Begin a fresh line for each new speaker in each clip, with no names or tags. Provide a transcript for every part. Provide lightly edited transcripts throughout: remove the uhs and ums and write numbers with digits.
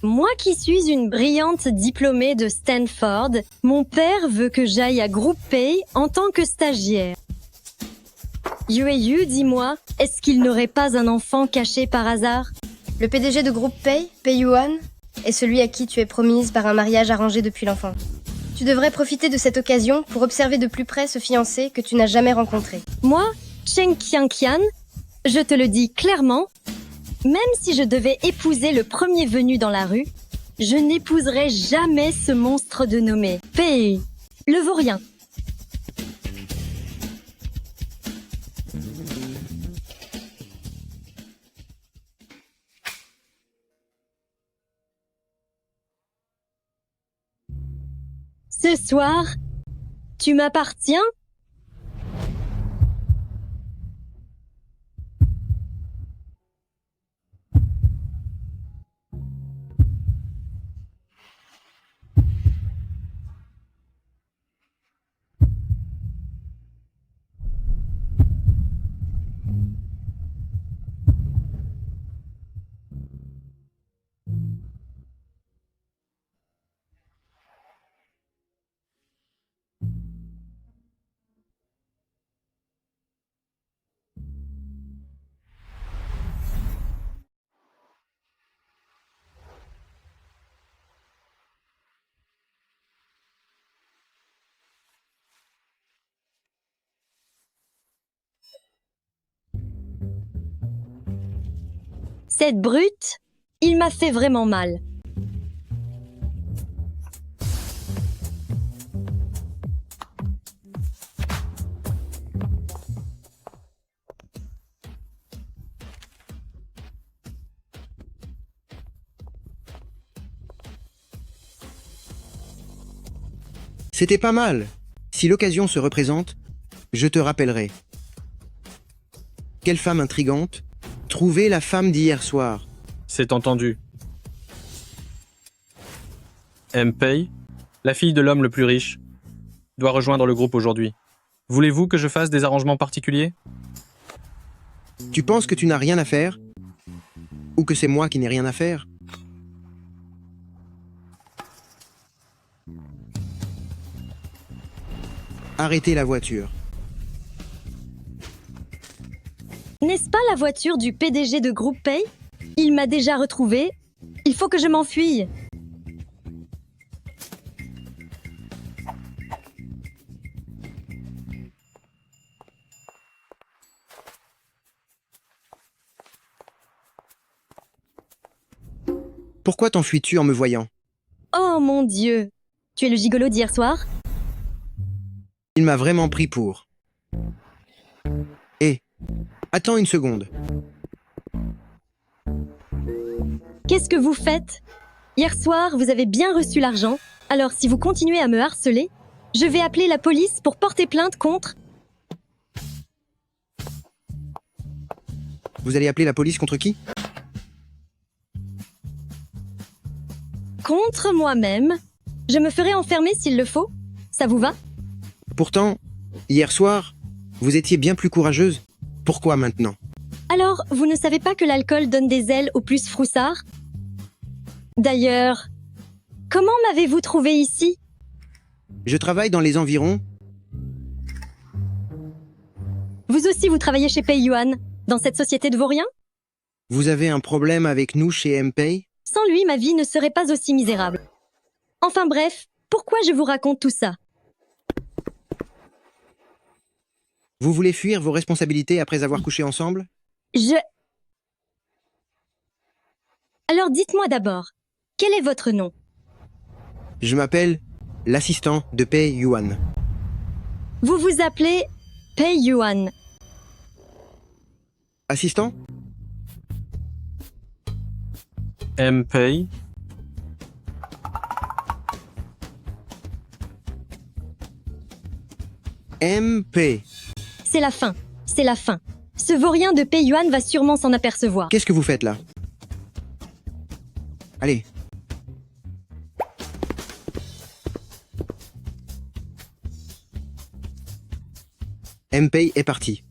Moi qui suis une brillante diplômée de Stanford, mon père veut que j'aille à GroupPay en tant que stagiaire. Yu, dis-moi, est-ce qu'il n'aurait pas un enfant caché par hasard?
Le PDG de GroupPay, Pei Yuan, est celui à qui tu es promise par un mariage arrangé depuis l'enfance. Tu devrais profiter de cette occasion pour observer de plus près ce fiancé que tu n'as jamais rencontré.
Moi, Cheng Qianqian, je te le dis clairement, même si je devais épouser le premier venu dans la rue, je n'épouserais jamais ce monstre de nommé Pei, le vaurien. Ce soir, tu m'appartiens? Cette brute, il m'a fait vraiment mal.
C'était pas mal. Si l'occasion se représente, je te rappellerai. Quelle femme intrigante. Trouver la femme d'hier soir.
C'est entendu. Pei, la fille de l'homme le plus riche, doit rejoindre le groupe aujourd'hui. Voulez-vous que je fasse des arrangements particuliers?
Tu penses que tu n'as rien à faire? Ou que c'est moi qui n'ai rien à faire? Arrêtez la voiture.
N'est-ce pas la voiture du PDG de GroupPay? Il m'a déjà retrouvée. Il faut que je m'enfuie.
Pourquoi t'enfuis-tu en me voyant?
Oh mon Dieu! Tu es le gigolo d'hier soir?
Il m'a vraiment pris pour. Hé, attends une seconde.
Qu'est-ce que vous faites? Hier soir, vous avez bien reçu l'argent. Alors si vous continuez à me harceler, je vais appeler la police pour porter plainte contre...
Vous allez appeler la police contre qui?
Contre moi-même. Je me ferai enfermer s'il le faut. Ça vous va?
Pourtant, hier soir, vous étiez bien plus courageuse. Pourquoi maintenant?
Alors, vous ne savez pas que l'alcool donne des ailes aux plus froussards? D'ailleurs, comment m'avez-vous trouvé ici?
Je travaille dans les environs.
Vous aussi, vous travaillez chez Pei Yuan, dans cette société de vauriens?
Vous avez un problème avec nous chez Pei?
Sans lui, ma vie ne serait pas aussi misérable. Enfin bref, pourquoi je vous raconte tout ça?
Vous voulez fuir vos responsabilités après avoir couché ensemble?
Alors dites-moi d'abord, quel est votre nom?
Je m'appelle l'assistant de Pei Yuan.
Vous vous appelez Pei Yuan.
Assistant?
Pei,
Pei.
C'est la fin, c'est la fin. Ce vaurien de Pei Yuan va sûrement s'en apercevoir.
Qu'est-ce que vous faites là? Allez. Pei est parti.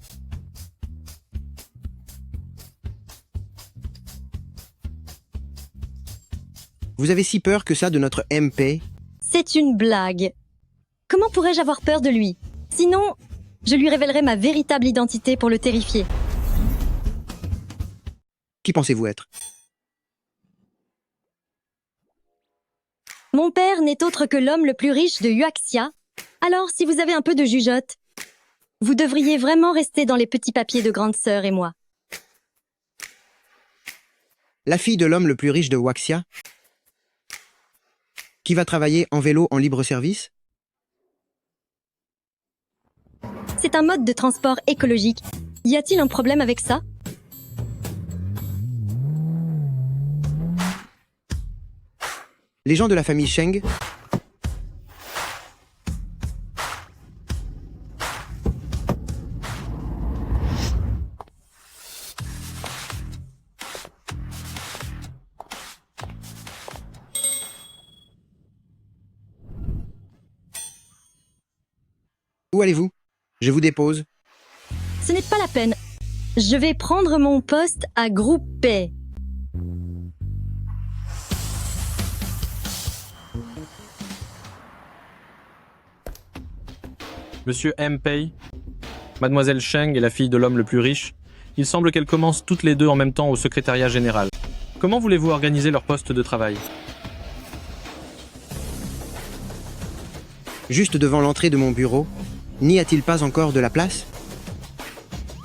Vous avez si peur que ça de notre MP?
C'est une blague. Comment pourrais-je avoir peur de lui? Sinon, je lui révélerai ma véritable identité pour le terrifier.
Qui pensez-vous être?
Mon père n'est autre que l'homme le plus riche de Huaxia. Alors, si vous avez un peu de jugeote, vous devriez vraiment rester dans les petits papiers de grande sœur et moi.
La fille de l'homme le plus riche de Huaxia? Qui va travailler en vélo en libre service?
C'est un mode de transport écologique. Y a-t-il un problème avec ça?
Les gens de la famille Sheng? Où allez-vous? Je vous dépose.
Ce n'est pas la peine. Je vais prendre mon poste à Groupe P.
Monsieur M. Pei, Mademoiselle Sheng est la fille de l'homme le plus riche. Il semble qu'elles commencent toutes les deux en même temps au secrétariat général. Comment voulez-vous organiser leur poste de travail?
Juste devant l'entrée de mon bureau, n'y a-t-il pas encore de la place?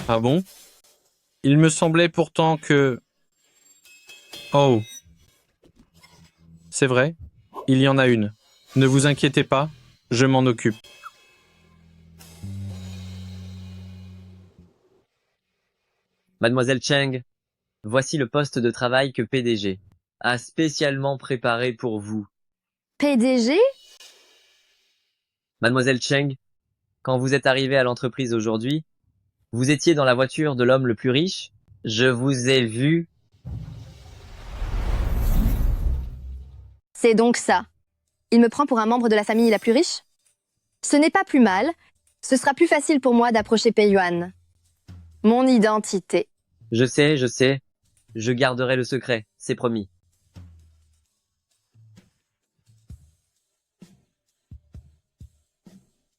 Ah bon? Il me semblait pourtant que... Oh. C'est vrai, il y en a une. Ne vous inquiétez pas, je m'en occupe.
Mademoiselle Cheng, voici le poste de travail que PDG a spécialement préparé pour vous.
PDG?
Mademoiselle Cheng, quand vous êtes arrivée à l'entreprise aujourd'hui, vous étiez dans la voiture de l'homme le plus riche. Je vous ai vu.
C'est donc ça. Il me prend pour un membre de la famille la plus riche? Ce n'est pas plus mal. Ce sera plus facile pour moi d'approcher Pei Yuan. Mon identité.
Je sais. Je garderai le secret, c'est promis.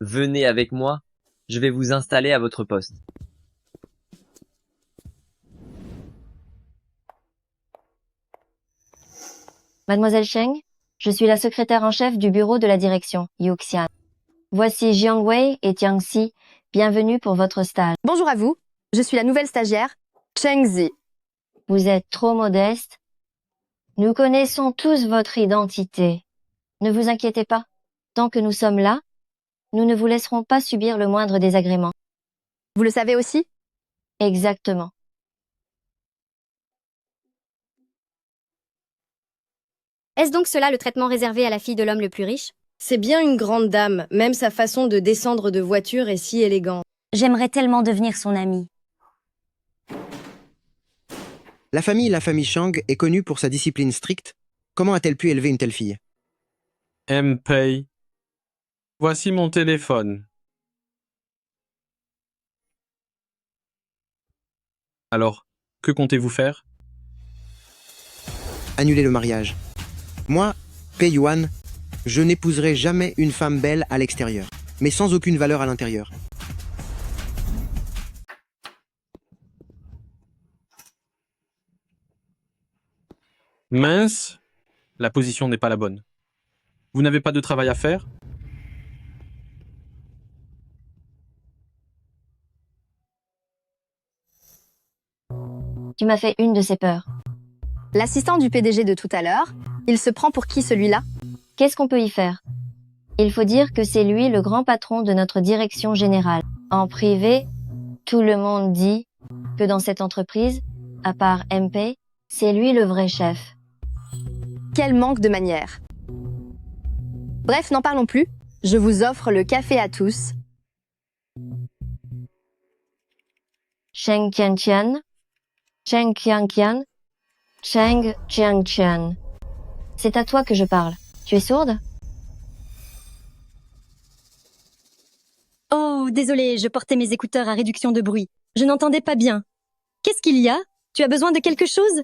Venez avec moi, je vais vous installer à votre poste.
Mademoiselle Sheng, je suis la secrétaire en chef du bureau de la direction, Yuxian. Voici Jiang Wei et Tiang Xi. Bienvenue pour votre stage.
Bonjour à vous. Je suis la nouvelle stagiaire, Cheng Zi.
Vous êtes trop modeste. Nous connaissons tous votre identité. Ne vous inquiétez pas. Tant que nous sommes là, nous ne vous laisserons pas subir le moindre désagrément.
Vous le savez aussi?
Exactement.
Est-ce donc cela le traitement réservé à la fille de l'homme le plus riche?
C'est bien une grande dame, même sa façon de descendre de voiture est si élégante.
J'aimerais tellement devenir son amie.
La famille Shang est connue pour sa discipline stricte. Comment a-t-elle pu élever une telle fille?
M. Pei, voici mon téléphone. Alors, que comptez-vous faire?
Annuler le mariage. Moi, Pei Yuan, je n'épouserai jamais une femme belle à l'extérieur, mais sans aucune valeur à l'intérieur.
Mince, la position n'est pas la bonne. Vous n'avez pas de travail à faire?
Tu m'as fait une de ces peurs.
L'assistant du PDG de tout à l'heure, il se prend pour qui celui-là?
Qu'est-ce qu'on peut y faire? Il faut dire que c'est lui le grand patron de notre direction générale. En privé, tout le monde dit que dans cette entreprise, à part MP, c'est lui le vrai chef.
Quel manque de manières. Bref, n'en parlons plus. Je vous offre le café à tous.
Cheng Qianqian, Cheng Qianqian, Cheng Qianqian. C'est à toi que je parle. Tu es sourde?
Oh, désolé, je portais mes écouteurs à réduction de bruit. Je n'entendais pas bien. Qu'est-ce qu'il y a? Tu as besoin de quelque chose?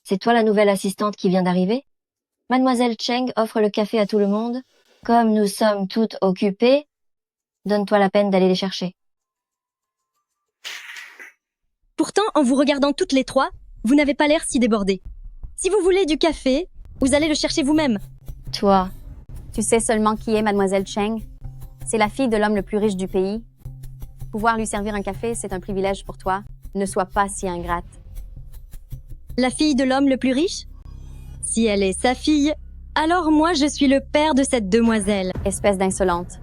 C'est toi la nouvelle assistante qui vient d'arriver? Mademoiselle Cheng offre le café à tout le monde. Comme nous sommes toutes occupées, donne-toi la peine d'aller les chercher.
Pourtant, en vous regardant toutes les trois, vous n'avez pas l'air si débordées. Si vous voulez du café, vous allez le chercher vous-même.
Toi,
Tu sais seulement qui est Mademoiselle Cheng? C'est la fille de l'homme le plus riche du pays. Pouvoir lui servir un café, c'est un privilège pour toi. Ne sois pas si ingrate.
La fille de l'homme le plus riche? Si elle est sa fille, alors moi je suis le père de cette demoiselle.
Espèce d'insolente.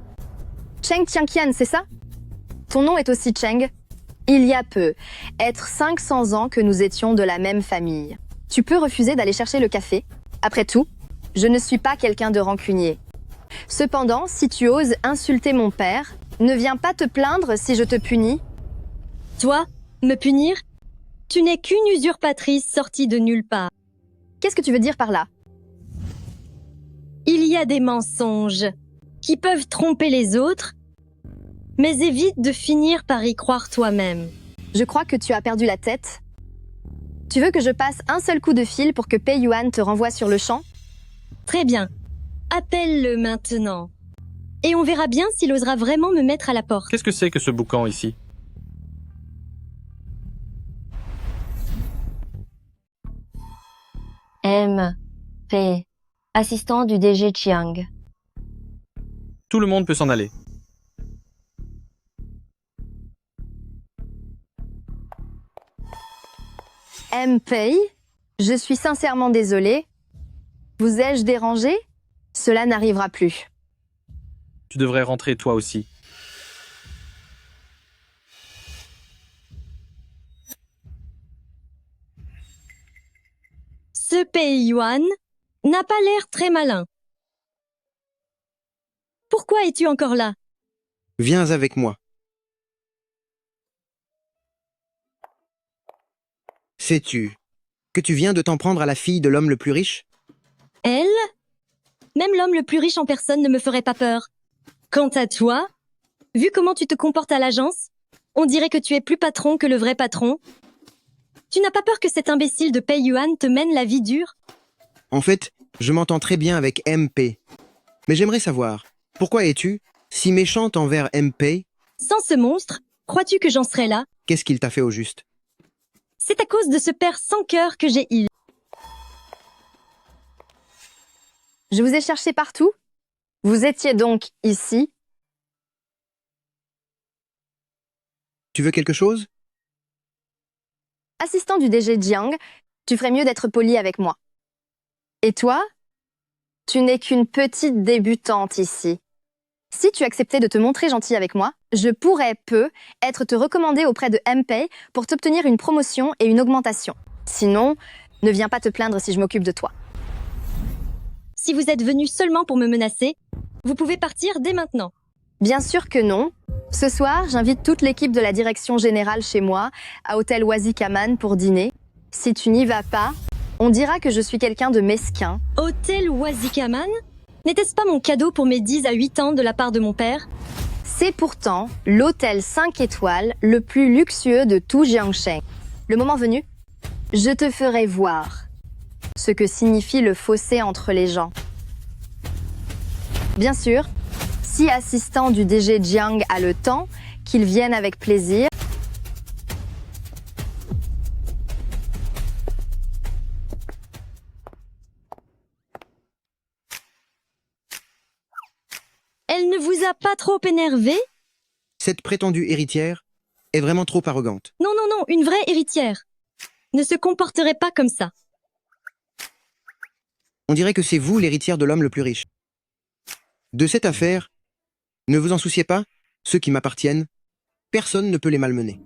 Cheng Qianqian, c'est ça? Ton nom est aussi Cheng. Il y a peu, être 500 ans que nous étions de la même famille. Tu peux refuser d'aller chercher le café. Après tout, je ne suis pas quelqu'un de rancunier. Cependant, si tu oses insulter mon père, ne viens pas te plaindre si je te punis.
Toi, me punir? Tu n'es qu'une usurpatrice sortie de nulle part.
Qu'est-ce que tu veux dire par là?
Il y a des mensonges qui peuvent tromper les autres, mais évite de finir par y croire toi-même.
Je crois que tu as perdu la tête. Tu veux que je passe un seul coup de fil pour que Pei Yuan te renvoie sur le champ?
Très bien. Appelle-le maintenant. Et on verra bien s'il osera vraiment me mettre à la porte.
Qu'est-ce que c'est que ce boucan ici?
M.P. Assistant du DG Chiang.
Tout le monde peut s'en aller.
M.P. Je suis sincèrement désolée. Vous ai-je dérangé? Cela n'arrivera plus.
Tu devrais rentrer toi aussi.
Ce Pei Yuan n'a pas l'air très malin. Pourquoi es-tu encore là?
Viens avec moi. Sais-tu que tu viens de t'en prendre à la fille de l'homme le plus riche?
Elle? Même l'homme le plus riche en personne ne me ferait pas peur. Quant à toi, vu comment tu te comportes à l'agence, on dirait que tu es plus patron que le vrai patron. Tu n'as pas peur que cet imbécile de Pei Yuan te mène la vie dure?
En fait, je m'entends très bien avec MP. Mais j'aimerais savoir, pourquoi es-tu si méchante envers MP?
Sans ce monstre, crois-tu que j'en serais là?
Qu'est-ce qu'il t'a fait au juste?
C'est à cause de ce père sans cœur que j'ai il.
Je vous ai cherché partout. Vous étiez donc ici.
Tu veux quelque chose?
Assistant du DG Jiang, tu ferais mieux d'être poli avec moi. Et toi? Tu n'es qu'une petite débutante ici. Si tu acceptais de te montrer gentil avec moi, je pourrais être te recommander auprès de MP pour t'obtenir une promotion et une augmentation. Sinon, ne viens pas te plaindre si je m'occupe de toi.
Si vous êtes venu seulement pour me menacer, vous pouvez partir dès maintenant.
Bien sûr que non. Ce soir, j'invite toute l'équipe de la direction générale chez moi, à Hôtel Wazikaman pour dîner. Si tu n'y vas pas, on dira que je suis quelqu'un de mesquin.
Hôtel Wazikaman? N'était-ce pas mon cadeau pour mes 10 à 8 ans de la part de mon père?
C'est pourtant l'hôtel 5 étoiles le plus luxueux de tout Jiangsheng. Le moment venu, je te ferai voir ce que signifie le fossé entre les gens. Bien sûr, si assistant du DG Jiang a le temps, qu'il vienne avec plaisir.
Elle ne vous a pas trop énervé?
Cette prétendue héritière est vraiment trop arrogante.
Non, non, non, une vraie héritière ne se comporterait pas comme ça.
On dirait que c'est vous l'héritière de l'homme le plus riche. De cette affaire, ne vous en souciez pas, ceux qui m'appartiennent, personne ne peut les malmener.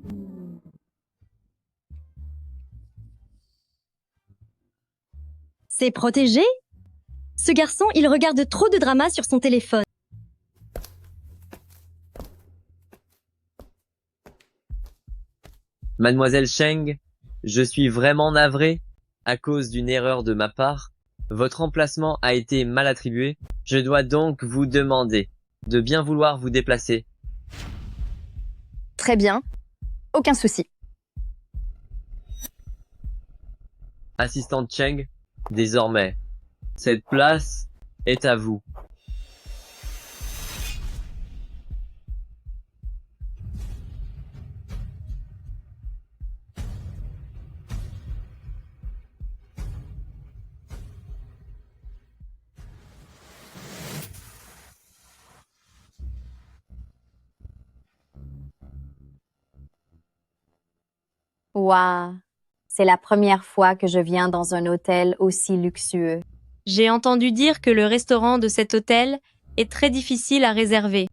C'est protégé? Ce garçon, il regarde trop de drama sur son téléphone.
Mademoiselle Cheng, je suis vraiment navré. À cause d'une erreur de ma part, votre emplacement a été mal attribué. Je dois donc vous demander de bien vouloir vous déplacer.
Très bien, aucun souci.
Assistante Cheng, désormais, Cette place est à vous.
Waouh! C'est la première fois que je viens dans un hôtel aussi luxueux.
J'ai entendu dire que le restaurant de cet hôtel est très difficile à réserver.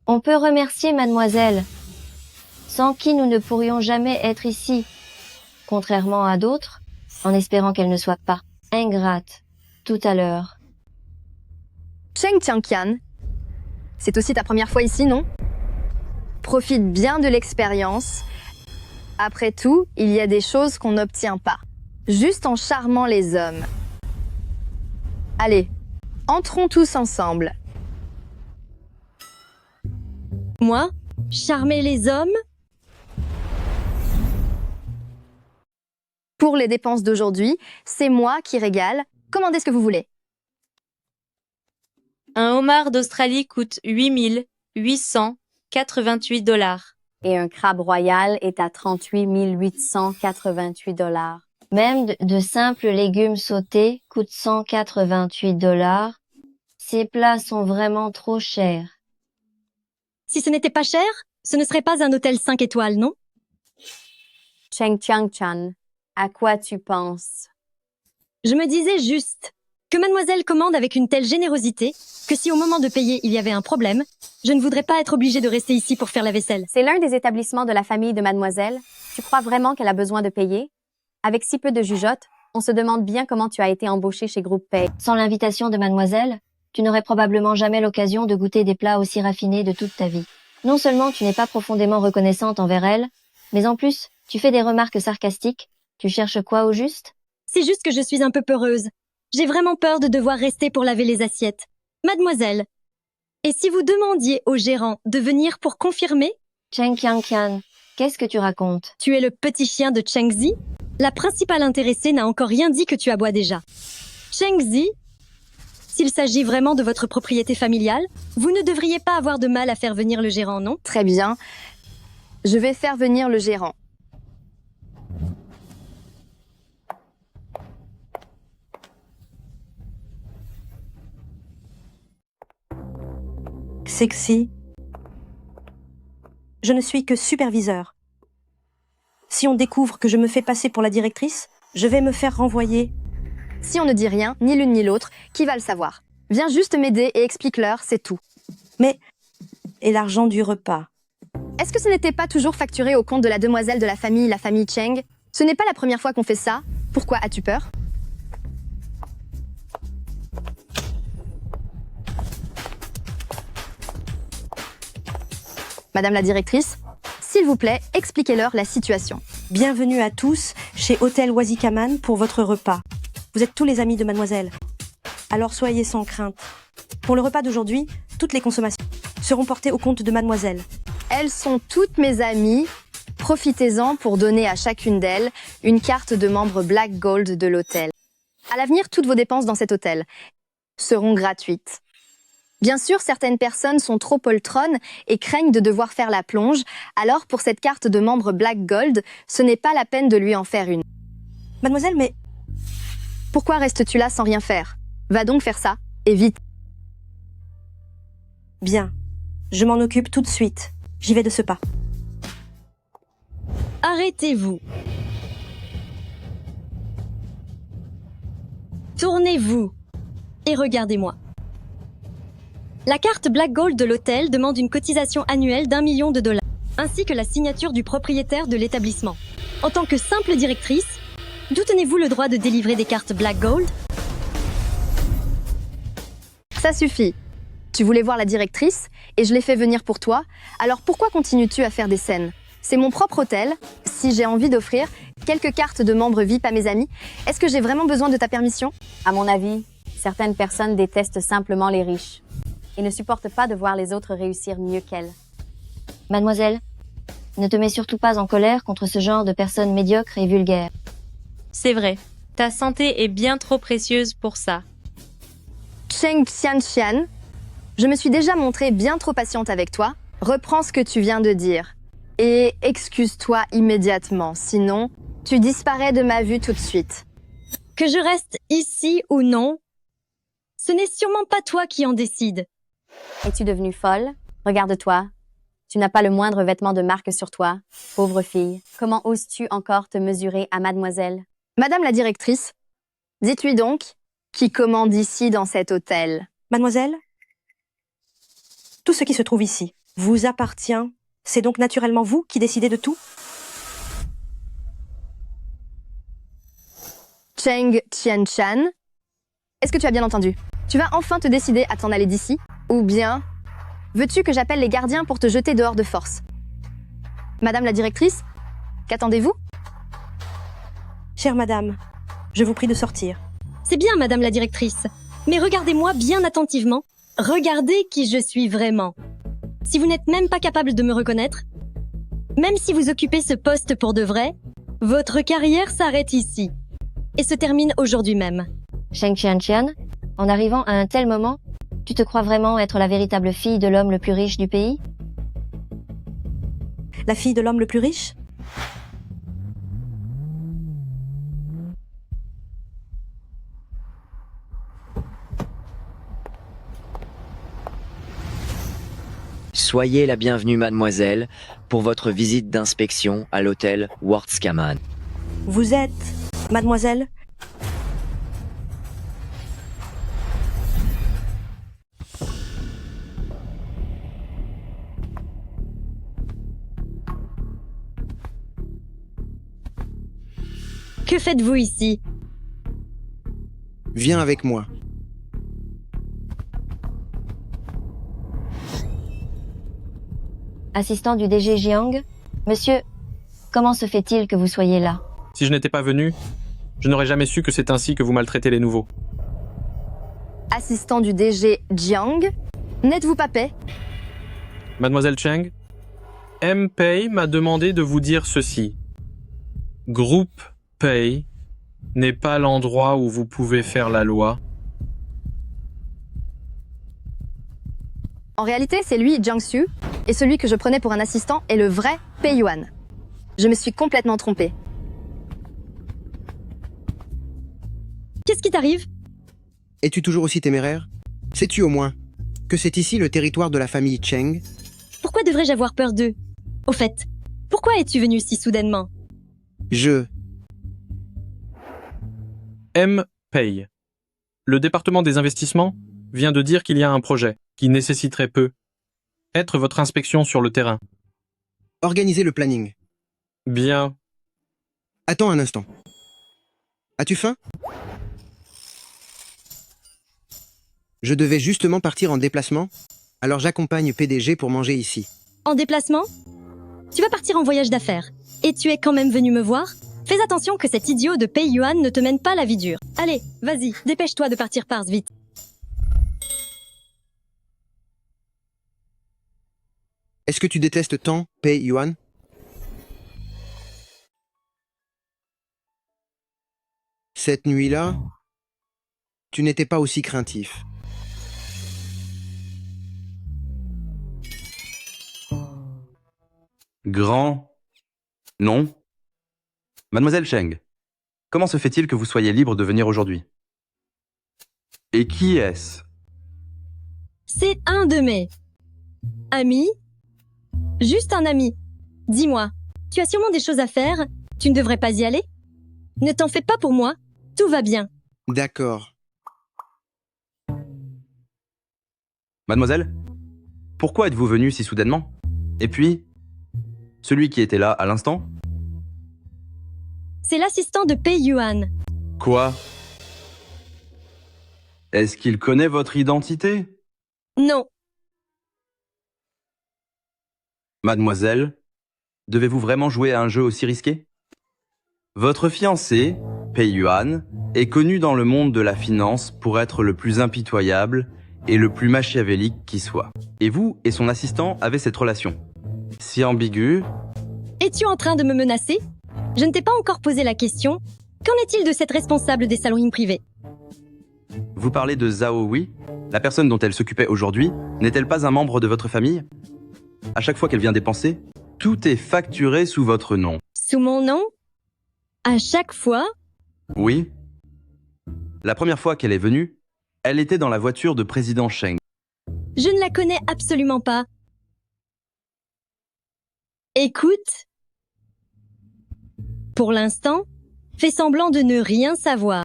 On peut remercier mademoiselle, sans qui nous ne pourrions jamais être ici, contrairement à d'autres, en espérant qu'elle ne soit pas ingrate tout à l'heure.
Cheng Tianqian, c'est aussi ta première fois ici, non? Profite bien de l'expérience. Après tout, il y a des choses qu'on n'obtient pas, juste en charmant les hommes. Allez, entrons tous ensemble.
Moi? Charmer les hommes?
Pour les dépenses d'aujourd'hui, c'est moi qui régale. Commandez ce que vous voulez.
Un homard d'Australie coûte 8 888 $.
Et un crabe royal est à 38 888 $.
Même de simples légumes sautés coûtent 188 $. Ces plats sont vraiment trop chers.
Si ce n'était pas cher, ce ne serait pas un hôtel 5 étoiles, non?
Cheng Tianqian, à quoi tu penses?
Je me disais juste que mademoiselle commande avec une telle générosité que si au moment de payer il y avait un problème, je ne voudrais pas être obligée de rester ici pour faire la vaisselle.
C'est l'un des établissements de la famille de mademoiselle. Tu crois vraiment qu'elle a besoin de payer? Avec si peu de jugeote, on se demande bien comment tu as été embauchée chez Groupe Pay.
Sans l'invitation de mademoiselle, tu n'aurais probablement jamais l'occasion de goûter des plats aussi raffinés de toute ta vie. Non seulement tu n'es pas profondément reconnaissante envers elle, mais en plus, tu fais des remarques sarcastiques. Tu cherches quoi au juste?
C'est juste que je suis un peu peureuse. J'ai vraiment peur de devoir rester pour laver les assiettes. Mademoiselle, et si vous demandiez au gérant de venir pour confirmer?
Cheng Tianqian, qu'est-ce que tu racontes?
Tu es le petit chien de Cheng Zi? La principale intéressée n'a encore rien dit que tu aboies déjà. Cheng Zi, s'il s'agit vraiment de votre propriété familiale, vous ne devriez pas avoir de mal à faire venir le gérant, non?
Très bien. Je vais faire venir le gérant.
Sexy. Je ne suis que superviseur. Si on découvre que je me fais passer pour la directrice, je vais me faire renvoyer.
Si on ne dit rien, ni l'une ni l'autre, qui va le savoir? Viens juste m'aider et explique-leur, c'est tout.
Mais... et l'argent du repas?
Est-ce que ce n'était pas toujours facturé au compte de la demoiselle de la famille Cheng? Ce n'est pas la première fois qu'on fait ça. Pourquoi as-tu peur? Madame la directrice, s'il vous plaît, expliquez-leur la situation.
Bienvenue à tous chez Hôtel Wazikaman pour votre repas. Vous êtes tous les amis de mademoiselle. Alors soyez sans crainte. Pour le repas d'aujourd'hui, toutes les consommations seront portées au compte de mademoiselle.
Elles sont toutes mes amies. Profitez-en pour donner à chacune d'elles une carte de membre Black Gold de l'hôtel. À l'avenir, toutes vos dépenses dans cet hôtel seront gratuites. Bien sûr, certaines personnes sont trop poltronnes et craignent de devoir faire la plonge, alors pour cette carte de membre Black Gold, ce n'est pas la peine de lui en faire une.
Mademoiselle, mais...
Pourquoi restes-tu là sans rien faire? Va donc faire ça, et vite.
Bien. Je m'en occupe tout de suite. J'y vais de ce pas.
Arrêtez-vous. Tournez-vous et regardez-moi. La carte Black Gold de l'hôtel demande une cotisation annuelle d'1 million de $, ainsi que la signature du propriétaire de l'établissement. En tant que simple directrice, d'où tenez-vous le droit de délivrer des cartes Black Gold?
Ça suffit. Tu voulais voir la directrice, et je l'ai fait venir pour toi, alors pourquoi continues-tu à faire des scènes? C'est mon propre hôtel. Si j'ai envie d'offrir quelques cartes de membres VIP à mes amis, est-ce que j'ai vraiment besoin de ta permission?
À mon avis, certaines personnes détestent simplement les riches et ne supportent pas de voir les autres réussir mieux qu'elles.
Mademoiselle, ne te mets surtout pas en colère contre ce genre de personnes médiocres et vulgaires.
C'est vrai, ta santé est bien trop précieuse pour ça.
Cheng Xianxian, je me suis déjà montrée bien trop patiente avec toi. Reprends ce que tu viens de dire. Et excuse-toi immédiatement, sinon tu disparais de ma vue tout de suite.
Que je reste ici ou non, ce n'est sûrement pas toi qui en décide.
Es-tu devenue folle? Regarde-toi. Tu n'as pas le moindre vêtement de marque sur toi. Pauvre fille. Comment oses-tu encore te mesurer à mademoiselle?
Madame la directrice, dites-lui donc qui commande ici dans cet hôtel.
Mademoiselle, tout ce qui se trouve ici vous appartient. C'est donc naturellement vous qui décidez de tout?
Cheng Qianshan, est-ce que tu as bien entendu? Tu vas enfin te décider à t'en aller d'ici? Ou bien veux-tu que j'appelle les gardiens pour te jeter dehors de force? Madame la directrice, qu'attendez-vous?
Chère madame, je vous prie de sortir.
C'est bien, madame la directrice. Mais regardez-moi bien attentivement. Regardez qui je suis vraiment. Si vous n'êtes même pas capable de me reconnaître, même si vous occupez ce poste pour de vrai, votre carrière s'arrête ici. Et se termine aujourd'hui même.
Cheng Xianxian, en arrivant à un tel moment, tu te crois vraiment être la véritable fille de l'homme le plus riche du pays?
La fille de l'homme le plus riche?
Soyez la bienvenue, mademoiselle, pour votre visite d'inspection à l'hôtel Wortskaman.
Vous êtes, mademoiselle?
Que faites-vous ici?
Viens avec moi.
Assistant du DG Jiang, monsieur, comment se fait-il que vous soyez là?
Si je n'étais pas venu, je n'aurais jamais su que c'est ainsi que vous maltraitez les nouveaux.
Assistant du DG Jiang, n'êtes-vous pas paix?
Mademoiselle Cheng, M. Pei m'a demandé de vous dire ceci. Groupe Pei n'est pas l'endroit où vous pouvez faire la loi.
En réalité, c'est lui, Jiangsu, et celui que je prenais pour un assistant est le vrai Pei Yuan. Je me suis complètement trompée.
Qu'est-ce qui t'arrive?
Es-tu toujours aussi téméraire? Sais-tu au moins que c'est ici le territoire de la famille Cheng?
Pourquoi devrais-je avoir peur d'eux? Au fait, pourquoi es-tu venu si soudainement?
M. Pei. Le département des investissements vient de dire qu'il y a un projet qui nécessiterait peu être votre inspection sur le terrain.
Organisez le planning.
Bien.
Attends un instant. As-tu faim? Je devais justement partir en déplacement, alors j'accompagne PDG pour manger ici.
En déplacement? Tu vas partir en voyage d'affaires. Et tu es quand même venu me voir? Fais attention que cet idiot de Pei Yuan ne te mène pas la vie dure. Allez, vas-y, dépêche-toi de partir par vite.
Est-ce que tu détestes tant Pei Yuan? Cette nuit-là, tu n'étais pas aussi craintif.
Grand? Non? Mademoiselle Cheng, comment se fait-il que vous soyez libre de venir aujourd'hui? Et qui est-ce?
C'est un de mes amis. Juste un ami. Dis-moi, tu as sûrement des choses à faire. Tu ne devrais pas y aller? Ne t'en fais pas pour moi. Tout va bien.
D'accord.
Mademoiselle, pourquoi êtes-vous venue si soudainement? Et puis, celui qui était là à l'instant?
C'est l'assistant de Pei Yuan.
Quoi? Est-ce qu'il connaît votre identité?
Non.
Mademoiselle, devez-vous vraiment jouer à un jeu aussi risqué? Votre fiancé, Pei Yuan, est connu dans le monde de la finance pour être le plus impitoyable et le plus machiavélique qui soit. Et vous et son assistant avez cette relation. Si ambiguë.
Es-tu en train de me menacer? Je ne t'ai pas encore posé la question. Qu'en est-il de cette responsable des salons privés?
Vous parlez de Zhao Wei? La personne dont elle s'occupait aujourd'hui n'est-elle pas un membre de votre famille? À chaque fois qu'elle vient dépenser, tout est facturé sous votre nom.
Sous mon nom? À chaque fois?
Oui. La première fois qu'elle est venue, elle était dans la voiture de président Cheng.
Je ne la connais absolument pas. Écoute. Pour l'instant, fais semblant de ne rien savoir.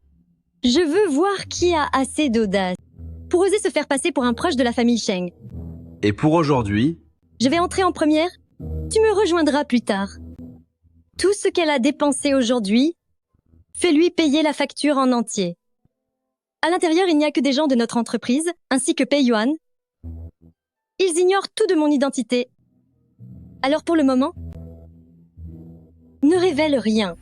Je veux voir qui a assez d'audace pour oser se faire passer pour un proche de la famille Cheng.
Et pour aujourd'hui,
Je vais entrer en première. Tu me rejoindras plus tard. Tout ce qu'elle a dépensé aujourd'hui, fais-lui payer la facture en entier. À l'intérieur, il n'y a que des gens de notre entreprise, ainsi que Pei Yuan. Ils ignorent tout de mon identité. Alors pour le moment, ne révèle rien.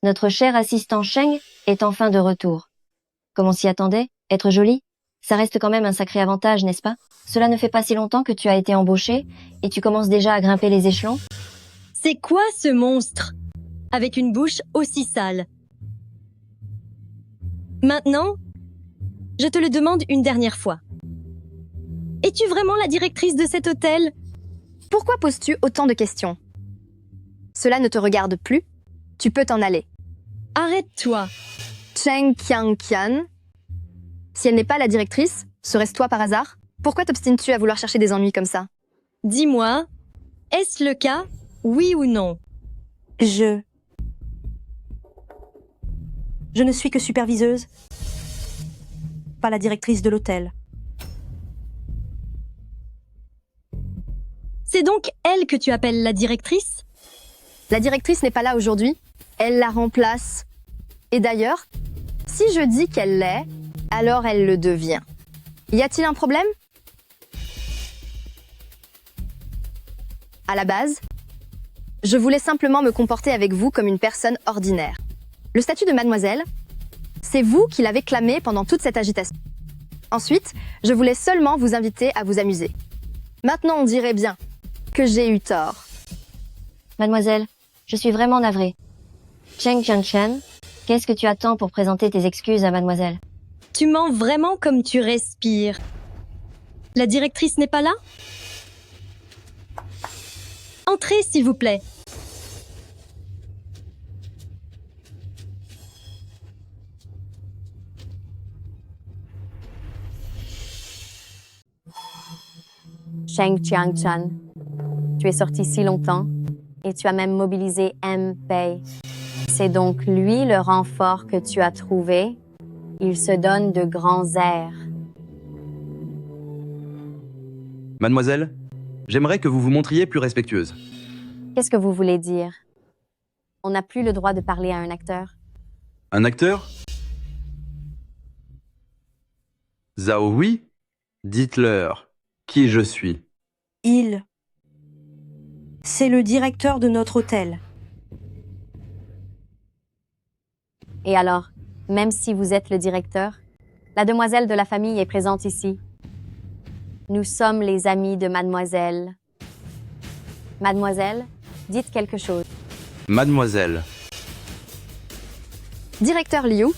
Notre cher assistant Cheng est enfin de retour. Comme on s'y attendait, être jolie, ça reste quand même un sacré avantage, n'est-ce pas? Cela ne fait pas si longtemps que tu as été embauché et tu commences déjà à grimper les échelons?
C'est quoi ce monstre? Avec une bouche aussi sale. Maintenant, je te le demande une dernière fois. Es-tu vraiment la directrice de cet hôtel?
Pourquoi poses-tu autant de questions? Cela ne te regarde plus. Tu peux t'en aller.
Arrête-toi.
Cheng Qianqian. Si elle n'est pas la directrice, serait-ce toi par hasard? Pourquoi t'obstines-tu à vouloir chercher des ennuis comme ça?
Dis-moi, est-ce le cas, oui ou non?
Je ne suis que superviseuse, pas la directrice de l'hôtel.
C'est donc elle que tu appelles la directrice?
La directrice n'est pas là aujourd'hui. Elle la remplace. Et d'ailleurs, si je dis qu'elle l'est, alors elle le devient. Y a-t-il un problème? À la base, je voulais simplement me comporter avec vous comme une personne ordinaire. Le statut de mademoiselle, c'est vous qui l'avez clamé pendant toute cette agitation. Ensuite, je voulais seulement vous inviter à vous amuser. Maintenant, on dirait bien que j'ai eu tort.
Mademoiselle, je suis vraiment navrée. Cheng Qianqian, qu'est-ce que tu attends pour présenter tes excuses à mademoiselle?
Tu mens vraiment comme tu respires. La directrice n'est pas là? Entrez, s'il vous plaît.
Cheng Qianqian, tu es sorti si longtemps et tu as même mobilisé Pei. C'est donc lui le renfort que tu as trouvé. Il se donne de grands airs.
mademoiselle, j'aimerais que vous vous montriez plus respectueuse.
Qu'est-ce que vous voulez dire? On n'a plus le droit de parler à un acteur.
Un acteur? Zhao Wei? Dites-leur qui je suis.
C'est le directeur de notre hôtel.
Et alors, même si vous êtes le directeur, la demoiselle de la famille est présente ici. Nous sommes les amis de mademoiselle. Mademoiselle, dites quelque chose.
Mademoiselle,
Directeur Liu,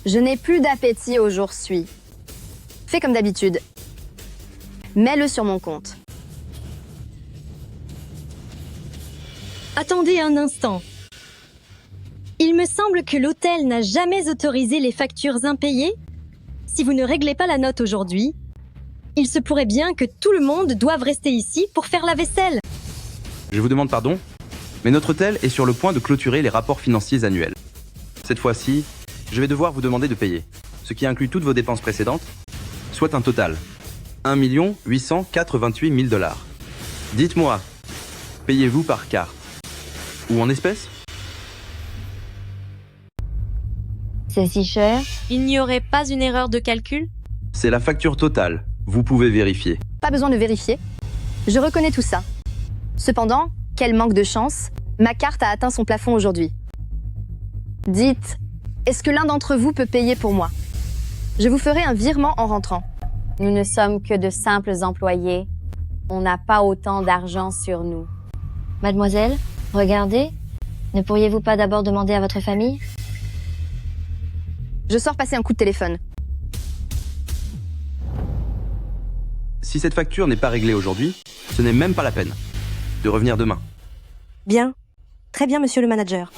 je n'ai plus d'appétit aujourd'hui. Fais comme d'habitude. Mets-le sur mon compte.
Attendez un instant. Il me semble que l'hôtel n'a jamais autorisé les factures impayées. Si vous ne réglez pas la note aujourd'hui, il se pourrait bien que tout le monde doive rester ici pour faire la vaisselle.
je vous demande pardon, mais notre hôtel est sur le point de clôturer les rapports financiers annuels. Cette fois-ci, je vais devoir vous demander de payer, ce qui inclut toutes vos dépenses précédentes, soit un total 1 888 000 $. Dites-moi, payez-vous par carte ou en espèces?
C'est si cher?
Il n'y aurait pas une erreur de calcul?
C'est la facture totale, vous pouvez vérifier.
Pas besoin de vérifier. Je reconnais tout ça. Cependant, quel manque de chance, ma carte a atteint son plafond aujourd'hui. Dites, est-ce que l'un d'entre vous peut payer pour moi? Je vous ferai un virement en rentrant.
Nous ne sommes que de simples employés. On n'a pas autant d'argent sur nous.
Mademoiselle, regardez. Ne pourriez-vous pas d'abord demander à votre famille?
Je sors passer un coup de téléphone.
Si cette facture n'est pas réglée aujourd'hui, ce n'est même pas la peine de revenir demain.
Bien. Très bien, monsieur le manager.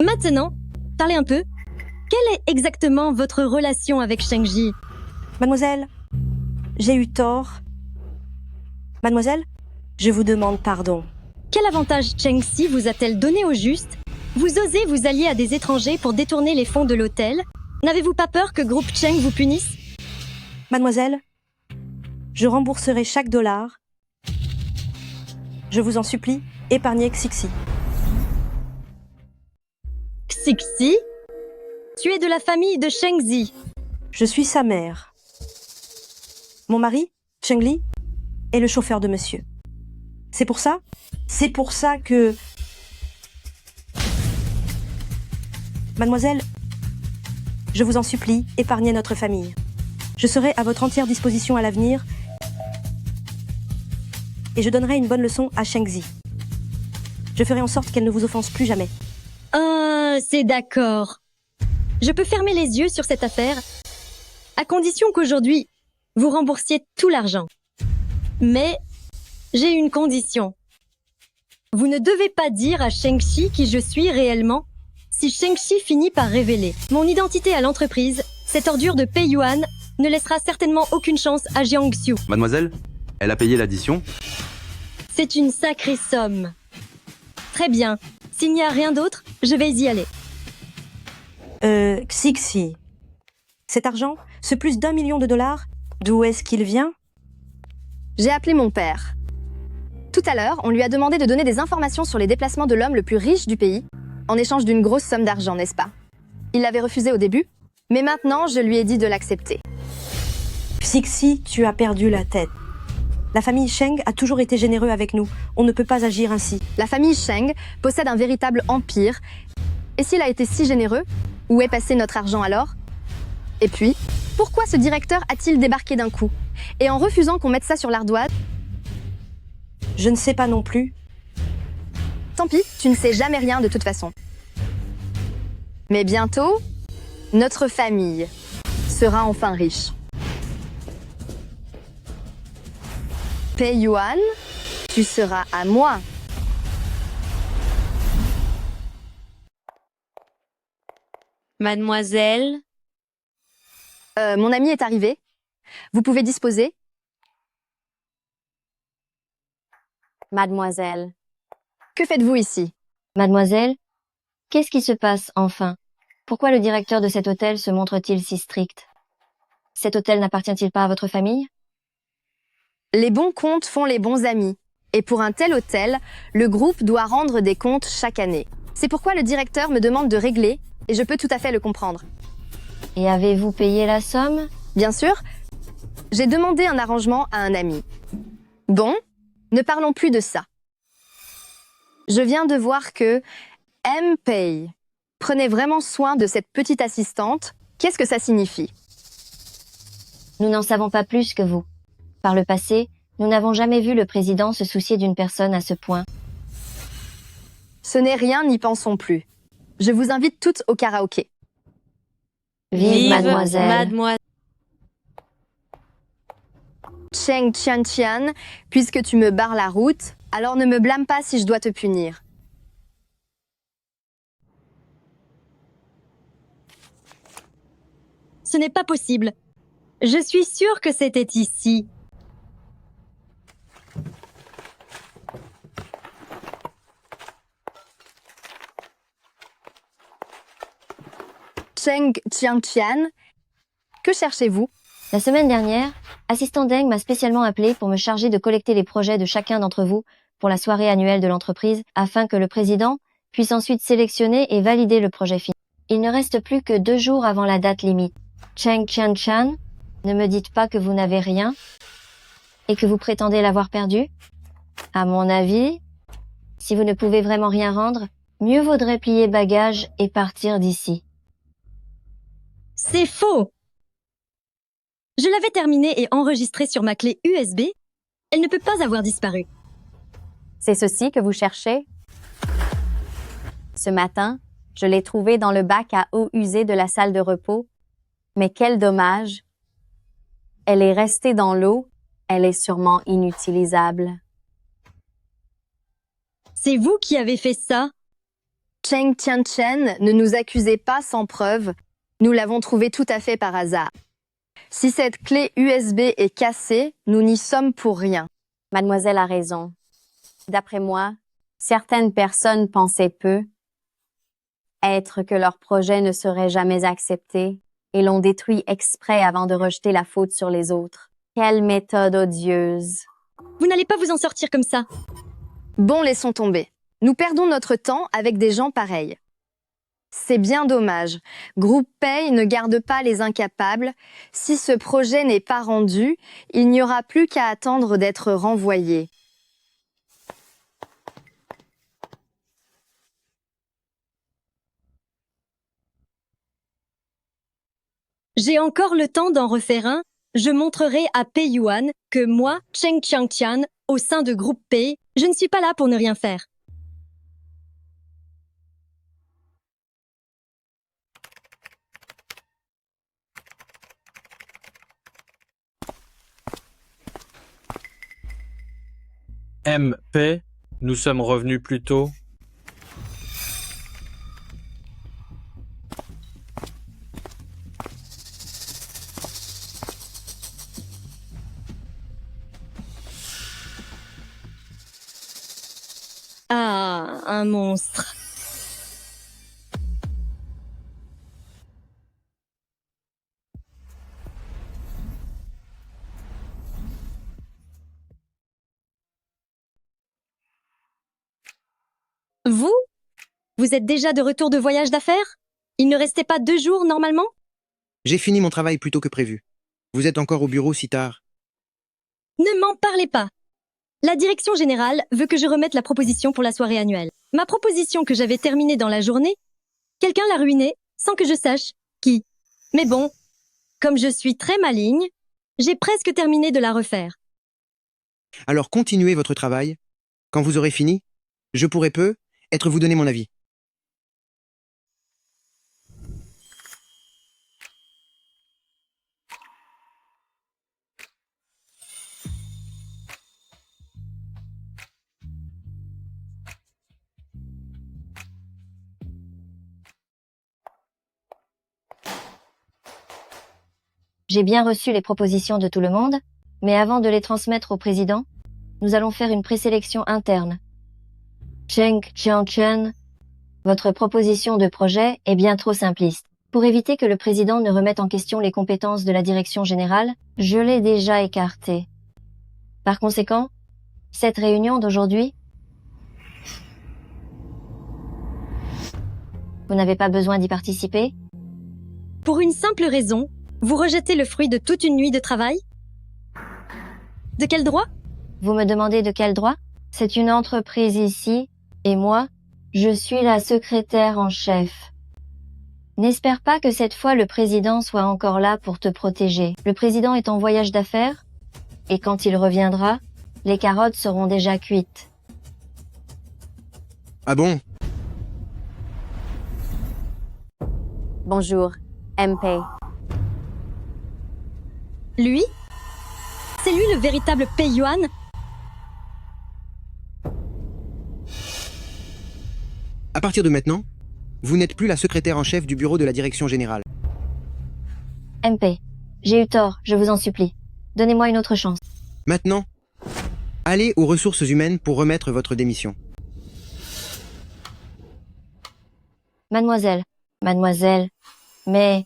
Maintenant, parlez un peu. Quelle est exactement votre relation avec Sheng-Ji?
Mademoiselle, j'ai eu tort. Mademoiselle, je vous demande pardon.
Quel avantage Cheng-Si vous a-t-elle donné au juste? Vous osez vous allier à des étrangers pour détourner les fonds de l'hôtel? N'avez-vous pas peur que Groupe Cheng vous punisse?
Mademoiselle, je rembourserai chaque dollar. Je vous en supplie, épargnez Xixi.
Xixi? Tu es de la famille de Sheng-Zi.
Je suis sa mère. Mon mari, Cheng Li, est le chauffeur de monsieur. C'est pour ça que... Mademoiselle, je vous en supplie, épargnez notre famille. Je serai à votre entière disposition à l'avenir et je donnerai une bonne leçon à Sheng-Zi. Je ferai en sorte qu'elle ne vous offense plus jamais.
Ah, c'est d'accord. Je peux fermer les yeux sur cette affaire, à condition qu'aujourd'hui, vous remboursiez tout l'argent. Mais j'ai une condition. Vous ne devez pas dire à Sheng-Chi qui je suis réellement. Si Sheng-Chi finit par révéler mon identité à l'entreprise, cette ordure de Pei Yuan ne laissera certainement aucune chance à Jiang Xiu.
Mademoiselle, elle a payé l'addition.
C'est une sacrée somme. Très bien. S'il n'y a rien d'autre, je vais y aller.
Xixi. Cet argent, ce plus d'1 million de dollars, d'où est-ce qu'il vient?
J'ai appelé mon père. Tout à l'heure, on lui a demandé de donner des informations sur les déplacements de l'homme le plus riche du pays, en échange d'une grosse somme d'argent, n'est-ce pas? Il l'avait refusé au début, mais maintenant, je lui ai dit de l'accepter.
Xixi, tu as perdu la tête. La famille Sheng a toujours été généreux avec nous. On ne peut pas agir ainsi.
La famille Sheng possède un véritable empire. Et s'il a été si généreux, où est passé notre argent alors? Et puis, pourquoi ce directeur a-t-il débarqué d'un coup? Et en refusant qu'on mette ça sur l'ardoise?
Je ne sais pas non plus.
Tant pis, tu ne sais jamais rien de toute façon. Mais bientôt, notre famille sera enfin riche. Pei Yuan, tu seras à moi.
Mademoiselle,
Mon ami est arrivé. Vous pouvez disposer.
Mademoiselle,
Que faites-vous ici?
Mademoiselle, qu'est-ce qui se passe enfin? Pourquoi le directeur de cet hôtel se montre-t-il si strict? Cet hôtel n'appartient-il pas à votre famille?
Les bons comptes font les bons amis. Et pour un tel hôtel, le groupe doit rendre des comptes chaque année. C'est pourquoi le directeur me demande de régler, et je peux tout à fait le comprendre.
Et avez-vous payé la somme?
Bien sûr, j'ai demandé un arrangement à un ami. Bon, ne parlons plus de ça. Je viens de voir que M-Pay prenait vraiment soin de cette petite assistante. Qu'est-ce que ça signifie?
Nous n'en savons pas plus que vous. Par le passé, nous n'avons jamais vu le président se soucier d'une personne à ce point.
Ce n'est rien, n'y pensons plus. Je vous invite toutes au karaoké.
Vive mademoiselle.
Mademoiselle.
Cheng Tian, puisque tu me barres la route, alors ne me blâme pas si je dois te punir.
Ce n'est pas possible. Je suis sûre que c'était ici.
Cheng Tian, que cherchez-vous?
La semaine dernière, Assistant Deng m'a spécialement appelé pour me charger de collecter les projets de chacun d'entre vous pour la soirée annuelle de l'entreprise afin que le président puisse ensuite sélectionner et valider le projet fini. Il ne reste plus que 2 jours avant la date limite. Cheng Chan, ne me dites pas que vous n'avez rien et que vous prétendez l'avoir perdu. À mon avis, si vous ne pouvez vraiment rien rendre, Mieux vaudrait plier bagages et partir d'ici.
C'est faux! Je l'avais terminée et enregistrée sur ma clé USB. Elle ne peut pas avoir disparu.
C'est ceci que vous cherchez? Ce matin, je l'ai trouvée dans le bac à eau usée de la salle de repos. Mais quel dommage! Elle est restée dans l'eau. Elle est sûrement inutilisable.
C'est vous qui avez fait ça?
Cheng Tianchen, ne nous accusez pas sans preuve. Nous l'avons trouvée tout à fait par hasard. Si cette clé USB est cassée, nous n'y sommes pour rien.
Mademoiselle a raison. D'après moi, certaines personnes pensaient peu être que leur projet ne serait jamais accepté et l'ont détruit exprès avant de rejeter la faute sur les autres. Quelle méthode odieuse!
Vous n'allez pas vous en sortir comme ça.
Bon, laissons tomber. Nous perdons notre temps avec des gens pareils. C'est bien dommage. Groupe Pay ne garde pas les incapables. Si ce projet n'est pas rendu, il n'y aura plus qu'à attendre d'être renvoyé.
J'ai encore le temps d'en refaire un. Je montrerai à Pei Yuan que moi, Cheng Qiangqian, au sein de Groupe Pei, je ne suis pas là pour ne rien faire.
MP, nous sommes revenus plus tôt.
Ah, un monstre. Vous? Vous êtes déjà de retour de voyage d'affaires? Il ne restait pas 2 jours normalement?
J'ai fini mon travail plus tôt que prévu. Vous êtes encore au bureau si tard.
Ne m'en parlez pas. La direction générale veut que je remette la proposition pour la soirée annuelle. Ma proposition que j'avais terminée dans la journée, quelqu'un l'a ruinée sans que je sache qui. Mais bon, comme je suis très maligne, j'ai presque terminé de la refaire.
Alors continuez votre travail. Quand vous aurez fini, je pourrai peut-être vous donner mon avis.
J'ai bien reçu les propositions de tout le monde, mais avant de les transmettre au président, nous allons faire une présélection interne. Cheng Qiangqian, votre proposition de projet est bien trop simpliste. Pour éviter que le président ne remette en question les compétences de la direction générale, je l'ai déjà écartée. Par conséquent, cette réunion d'aujourd'hui, vous n'avez pas besoin d'y participer?
Pour une simple raison, vous rejetez le fruit de toute une nuit de travail? De quel droit?
Vous me demandez de quel droit? C'est une entreprise ici, et moi, je suis la secrétaire en chef. N'espère pas que cette fois le président soit encore là pour te protéger. Le président est en voyage d'affaires, et quand il reviendra, les carottes seront déjà cuites.
Ah bon?
Bonjour, MP.
Lui? C'est lui le véritable Pei Yuan?
À partir de maintenant, vous n'êtes plus la secrétaire en chef du bureau de la direction générale.
MP, j'ai eu tort, je vous en supplie. Donnez-moi une autre chance.
Maintenant, allez aux ressources humaines pour remettre votre démission.
Mademoiselle, mais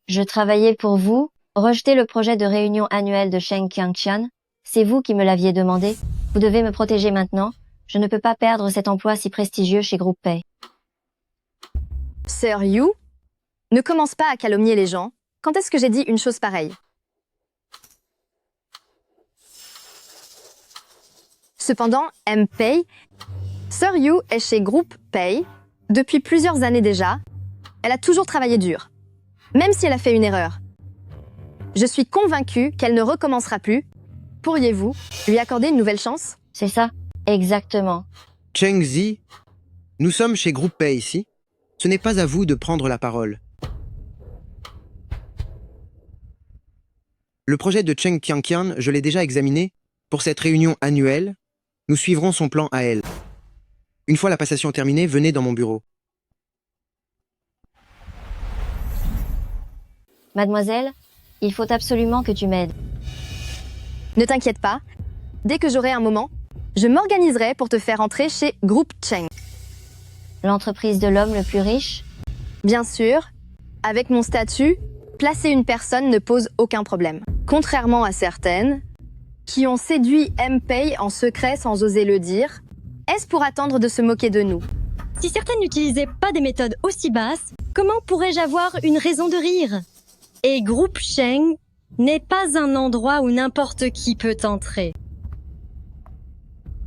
je travaillais pour vous. Rejetez le projet de réunion annuelle de Cheng Qiangqian. C'est vous qui me l'aviez demandé. Vous devez me protéger maintenant. Je ne peux pas perdre cet emploi si prestigieux chez Groupe Pay.
Sir Yu, ne commence pas à calomnier les gens. Quand est-ce que j'ai dit une chose pareille? Cependant, MP, Sir Yu est chez Groupe Pay. Depuis plusieurs années déjà, elle a toujours travaillé dur, même si elle a fait une erreur. Je suis convaincue qu'elle ne recommencera plus. Pourriez-vous lui accorder une nouvelle chance?
C'est ça, exactement.
Cheng Zi, nous sommes chez Groupe Pay ici. Ce n'est pas à vous de prendre la parole. Le projet de Cheng Tianqian, je l'ai déjà examiné. Pour cette réunion annuelle, nous suivrons son plan à elle. Une fois la passation terminée, venez dans mon bureau.
Mademoiselle, il faut absolument que tu m'aides.
Ne t'inquiète pas, dès que j'aurai un moment, je m'organiserai pour te faire entrer chez Groupe Cheng.
L'entreprise de l'homme le plus riche?
Bien sûr, avec mon statut, placer une personne ne pose aucun problème. Contrairement à certaines, qui ont séduit M-Pay en secret sans oser le dire, est-ce pour attendre de se moquer de nous?
Si certaines n'utilisaient pas des méthodes aussi basses, comment pourrais-je avoir une raison de rire? Et Groupe Cheng n'est pas un endroit où n'importe qui peut entrer.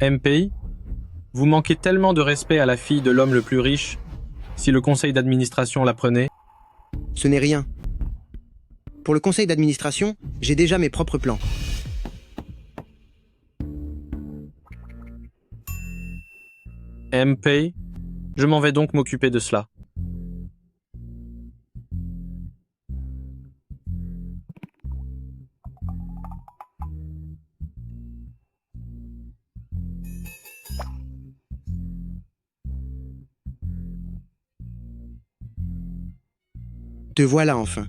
MPI, vous manquez tellement de respect à la fille de l'homme le plus riche. Si le conseil d'administration l'apprenait,
Ce n'est rien. Pour le conseil d'administration, j'ai déjà mes propres plans.
MPI, je m'en vais donc m'occuper de cela.
Te voilà enfin.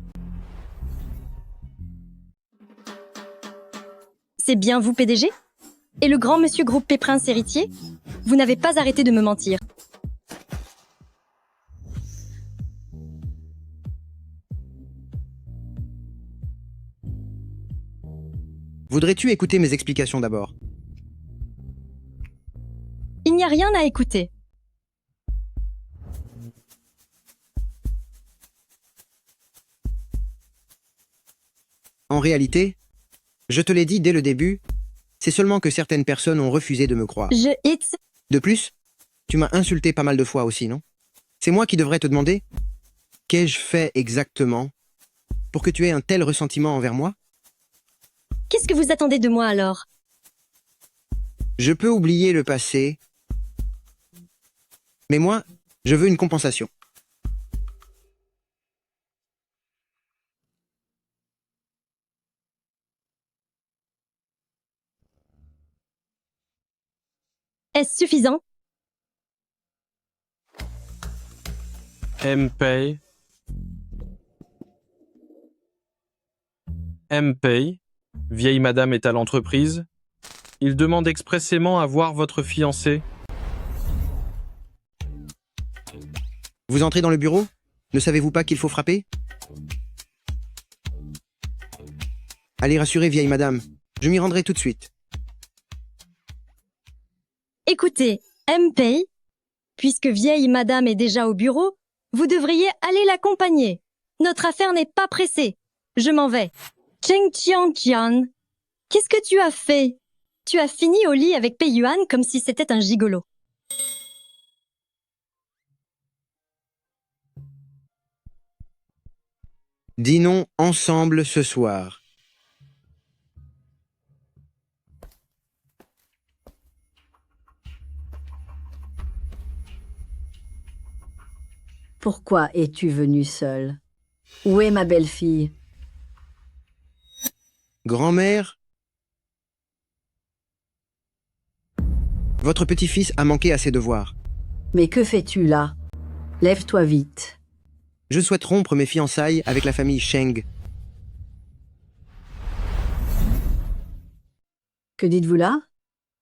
C'est bien vous, PDG? Et le grand monsieur Groupe P Prince héritier? Vous n'avez pas arrêté de me mentir.
Voudrais-tu écouter mes explications d'abord?
Il n'y a rien à écouter.
En réalité, je te l'ai dit dès le début, c'est seulement que certaines personnes ont refusé de me croire. De plus, tu m'as insulté pas mal de fois aussi, non? C'est moi qui devrais te demander, qu'ai-je fait exactement pour que tu aies un tel ressentiment envers moi?
Qu'est-ce que vous attendez de moi alors?
Je peux oublier le passé, mais moi, je veux une compensation.
Est-ce suffisant?
MPay. MPay, vieille madame est à l'entreprise. Il demande expressément à voir votre fiancé.
Vous entrez dans le bureau? Ne savez-vous pas qu'il faut frapper? Allez rassurer vieille madame, je m'y rendrai tout de suite.
Écoutez, M-Pay, puisque vieille madame est déjà au bureau, vous devriez aller l'accompagner. Notre affaire n'est pas pressée. Je m'en vais. Cheng Tianqian, qu'est-ce que tu as fait? Tu as fini au lit avec Pei Yuan comme si c'était un gigolo.
Dînons ensemble ce soir.
Pourquoi es-tu venue seule? Où est ma belle-fille?
Grand-mère, votre petit-fils a manqué à ses devoirs.
Mais que fais-tu là? Lève-toi vite.
Je souhaite rompre mes fiançailles avec la famille Cheng.
Que dites-vous là?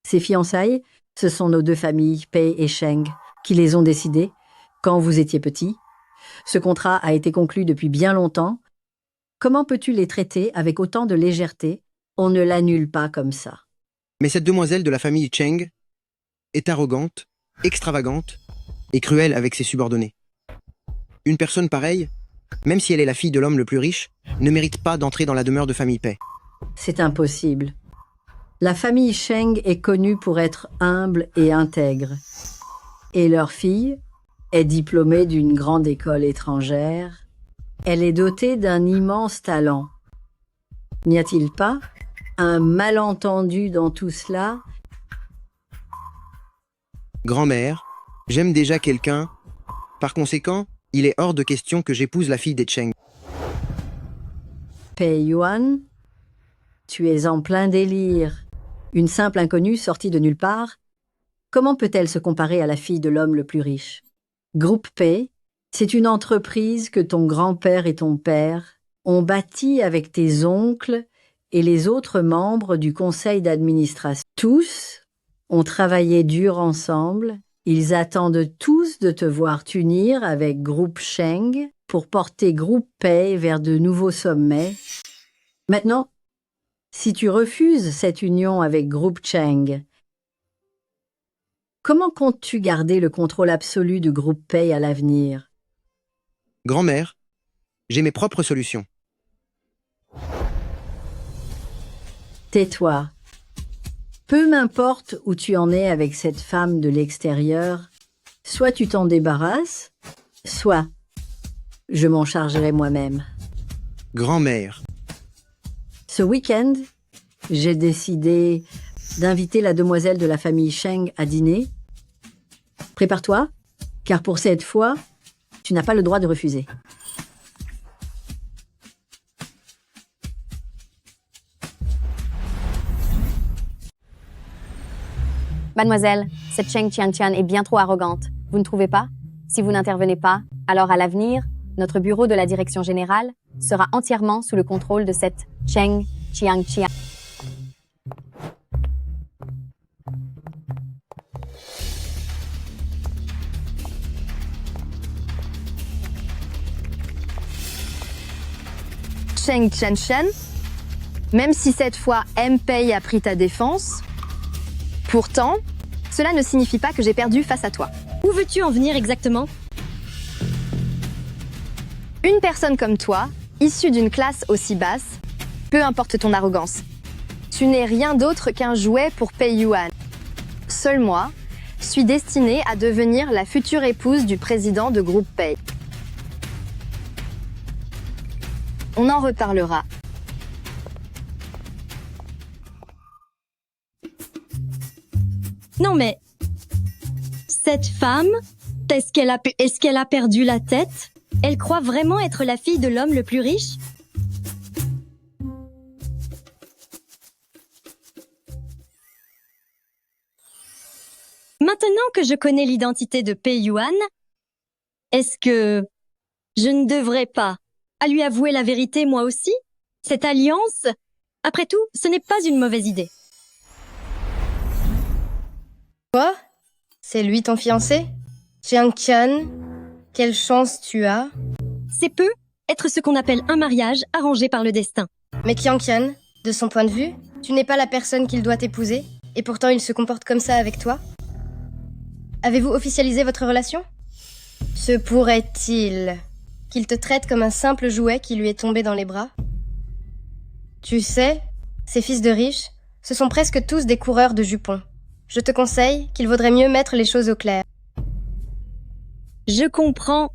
Ces fiançailles, ce sont nos deux familles, Pei et Cheng, qui les ont décidées quand vous étiez petit. Ce contrat a été conclu depuis bien longtemps. Comment peux-tu les traiter avec autant de légèreté? On ne l'annule pas comme ça.
Mais cette demoiselle de la famille Cheng est arrogante, extravagante et cruelle avec ses subordonnés. Une personne pareille, même si elle est la fille de l'homme le plus riche, ne mérite pas d'entrer dans la demeure de famille Pei.
C'est impossible. La famille Cheng est connue pour être humble et intègre. Et leur fille, est diplômée d'une grande école étrangère. Elle est dotée d'un immense talent. N'y a-t-il pas un malentendu dans tout cela?
Grand-mère, j'aime déjà quelqu'un. Par conséquent, il est hors de question que j'épouse la fille des Cheng.
Pei Yuan, tu es en plein délire. Une simple inconnue sortie de nulle part? Comment peut-elle se comparer à la fille de l'homme le plus riche? Groupe Pei, c'est une entreprise que ton grand-père et ton père ont bâtie avec tes oncles et les autres membres du conseil d'administration. Tous ont travaillé dur ensemble. Ils attendent tous de te voir t'unir avec Groupe Sheng pour porter Groupe Pei vers de nouveaux sommets. Maintenant, si tu refuses cette union avec Groupe Cheng, comment comptes-tu garder le contrôle absolu du Groupe Pei à l'avenir?
Grand-mère, j'ai mes propres solutions.
Tais-toi. Peu m'importe où tu en es avec cette femme de l'extérieur, soit tu t'en débarrasses, soit je m'en chargerai moi-même.
Grand-mère.
Ce week-end, j'ai décidé d'inviter la demoiselle de la famille Sheng à dîner. Prépare-toi, car pour cette fois, tu n'as pas le droit de refuser.
Mademoiselle, cette Cheng Qianqian est bien trop arrogante. Vous ne trouvez pas? Si vous n'intervenez pas, alors à l'avenir, notre bureau de la direction générale sera entièrement sous le contrôle de cette Cheng Qianqian. Cheng Qianqian, même si cette fois M-Pei a pris ta défense, pourtant, cela ne signifie pas que j'ai perdu face à toi.
Où veux-tu en venir exactement?
Une personne comme toi, issue d'une classe aussi basse, peu importe ton arrogance, tu n'es rien d'autre qu'un jouet pour Pei Yuan. Seul moi, suis destinée à devenir la future épouse du président de Groupe Pei. On en reparlera.
Non mais... Cette femme, est-ce qu'elle a perdu la tête? Elle croit vraiment être la fille de l'homme le plus riche? Maintenant que je connais l'identité de Pei Yuan, est-ce que je ne devrais pas à lui avouer la vérité moi aussi? Cette alliance, après tout, ce n'est pas une mauvaise idée.
Quoi? C'est lui ton fiancé? Qianqian, quelle chance tu as?
C'est peu être ce qu'on appelle un mariage arrangé par le destin.
Mais Qianqian, de son point de vue, tu n'es pas la personne qu'il doit épouser, et pourtant il se comporte comme ça avec toi? Avez-vous officialisé votre relation? Se pourrait-il qu'il te traite comme un simple jouet qui lui est tombé dans les bras? Tu sais, ces fils de riches, ce sont presque tous des coureurs de jupons. Je te conseille qu'il vaudrait mieux mettre les choses au clair.
Je comprends.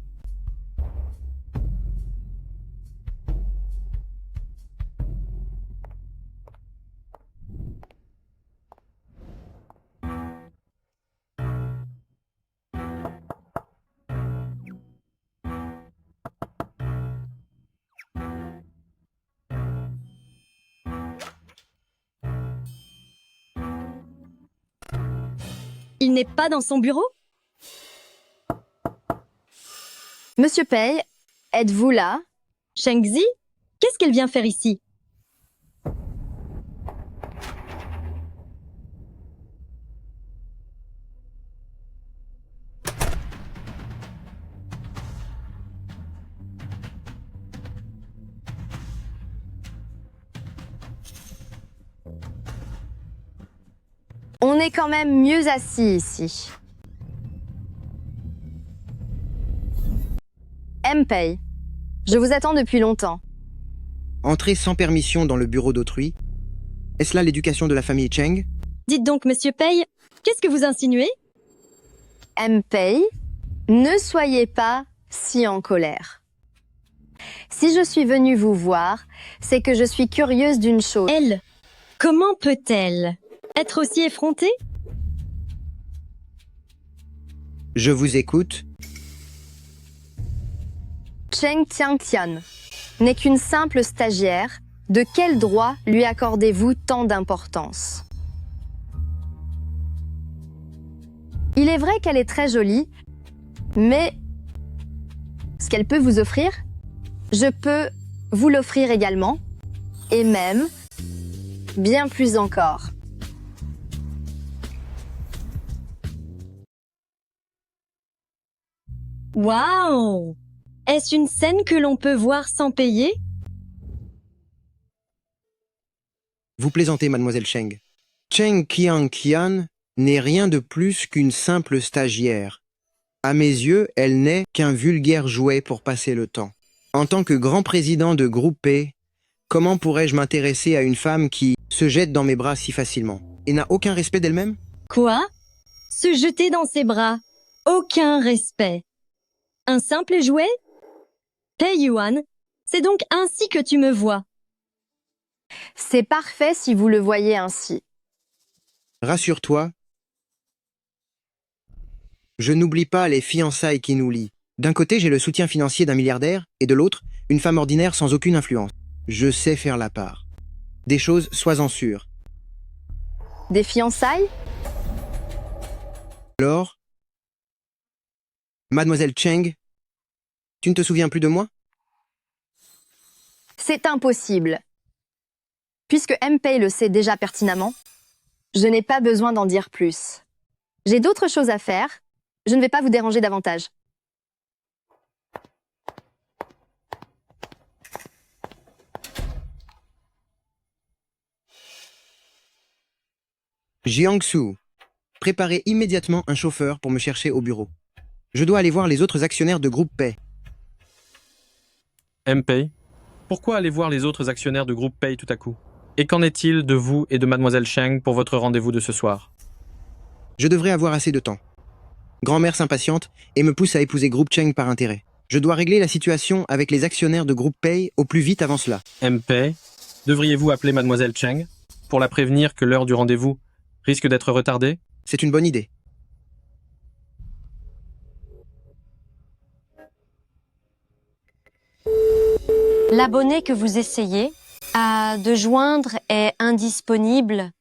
Il n'est pas dans son bureau?
Monsieur Pei, êtes-vous là?
Shengzi, qu'est-ce qu'elle vient faire ici?
On est quand même mieux assis ici. M-Pei, je vous attends depuis longtemps.
Entrer sans permission dans le bureau d'autrui? Est-ce là l'éducation de la famille Cheng?
Dites donc, monsieur Pei, qu'est-ce que vous insinuez?
M-Pei, Ne soyez pas si en colère. Si je suis venue vous voir, c'est que je suis curieuse d'une chose.
Elle, comment peut-elle être aussi effrontée?
Je vous écoute.
Cheng Tianqian n'est qu'une simple stagiaire. De quel droit lui accordez-vous tant d'importance? Il est vrai qu'elle est très jolie, mais ce qu'elle peut vous offrir, je peux vous l'offrir également, et même bien plus encore.
Waouh! Est-ce une scène que l'on peut voir sans payer?
Vous plaisantez, mademoiselle Cheng. Cheng Qian n'est rien de plus qu'une simple stagiaire. À mes yeux, elle n'est qu'un vulgaire jouet pour passer le temps. En tant que grand président de groupe P, comment pourrais-je m'intéresser à une femme qui se jette dans mes bras si facilement et n'a aucun respect d'elle-même?
Quoi? Se jeter dans ses bras? Aucun respect. Un simple jouet? Pei Yuan, c'est donc ainsi que tu me vois.
C'est parfait si vous le voyez ainsi.
Rassure-toi, je n'oublie pas les fiançailles qui nous lient. D'un côté, j'ai le soutien financier d'un milliardaire, et de l'autre, une femme ordinaire sans aucune influence. Je sais faire la part. Des choses, sois-en sûr.
Des fiançailles?
Alors, mademoiselle Cheng, tu ne te souviens plus de moi?
C'est impossible. Puisque M-Pei le sait déjà pertinemment, je n'ai pas besoin d'en dire plus. J'ai d'autres choses à faire, je ne vais pas vous déranger davantage.
Jiangsu, préparez immédiatement un chauffeur pour me chercher au bureau. Je dois aller voir les autres actionnaires de groupe Pei.
M-Pei, pourquoi aller voir les autres actionnaires de groupe Pei tout à coup? Et qu'en est-il de vous et de mademoiselle Cheng pour votre rendez-vous de ce soir?
Je devrais avoir assez de temps. Grand-mère s'impatiente et me pousse à épouser groupe Cheng par intérêt. Je dois régler la situation avec les actionnaires de groupe Pei au plus vite avant cela.
M-Pei, devriez-vous appeler mademoiselle Cheng pour la prévenir que l'heure du rendez-vous risque d'être retardée?
C'est une bonne idée.
L'abonné que vous essayez de joindre est indisponible.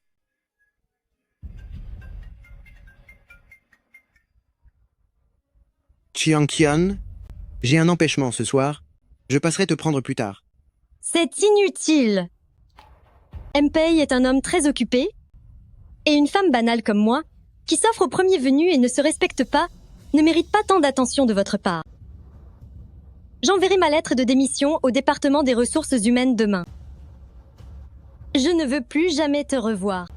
Qian, j'ai un empêchement ce soir. Je passerai te prendre plus tard.
C'est inutile. M-Pei est un homme très occupé, et une femme banale comme moi, qui s'offre au premier venu et ne se respecte pas, ne mérite pas tant d'attention de votre part. J'enverrai ma lettre de démission au département des ressources humaines demain. Je ne veux plus jamais te revoir.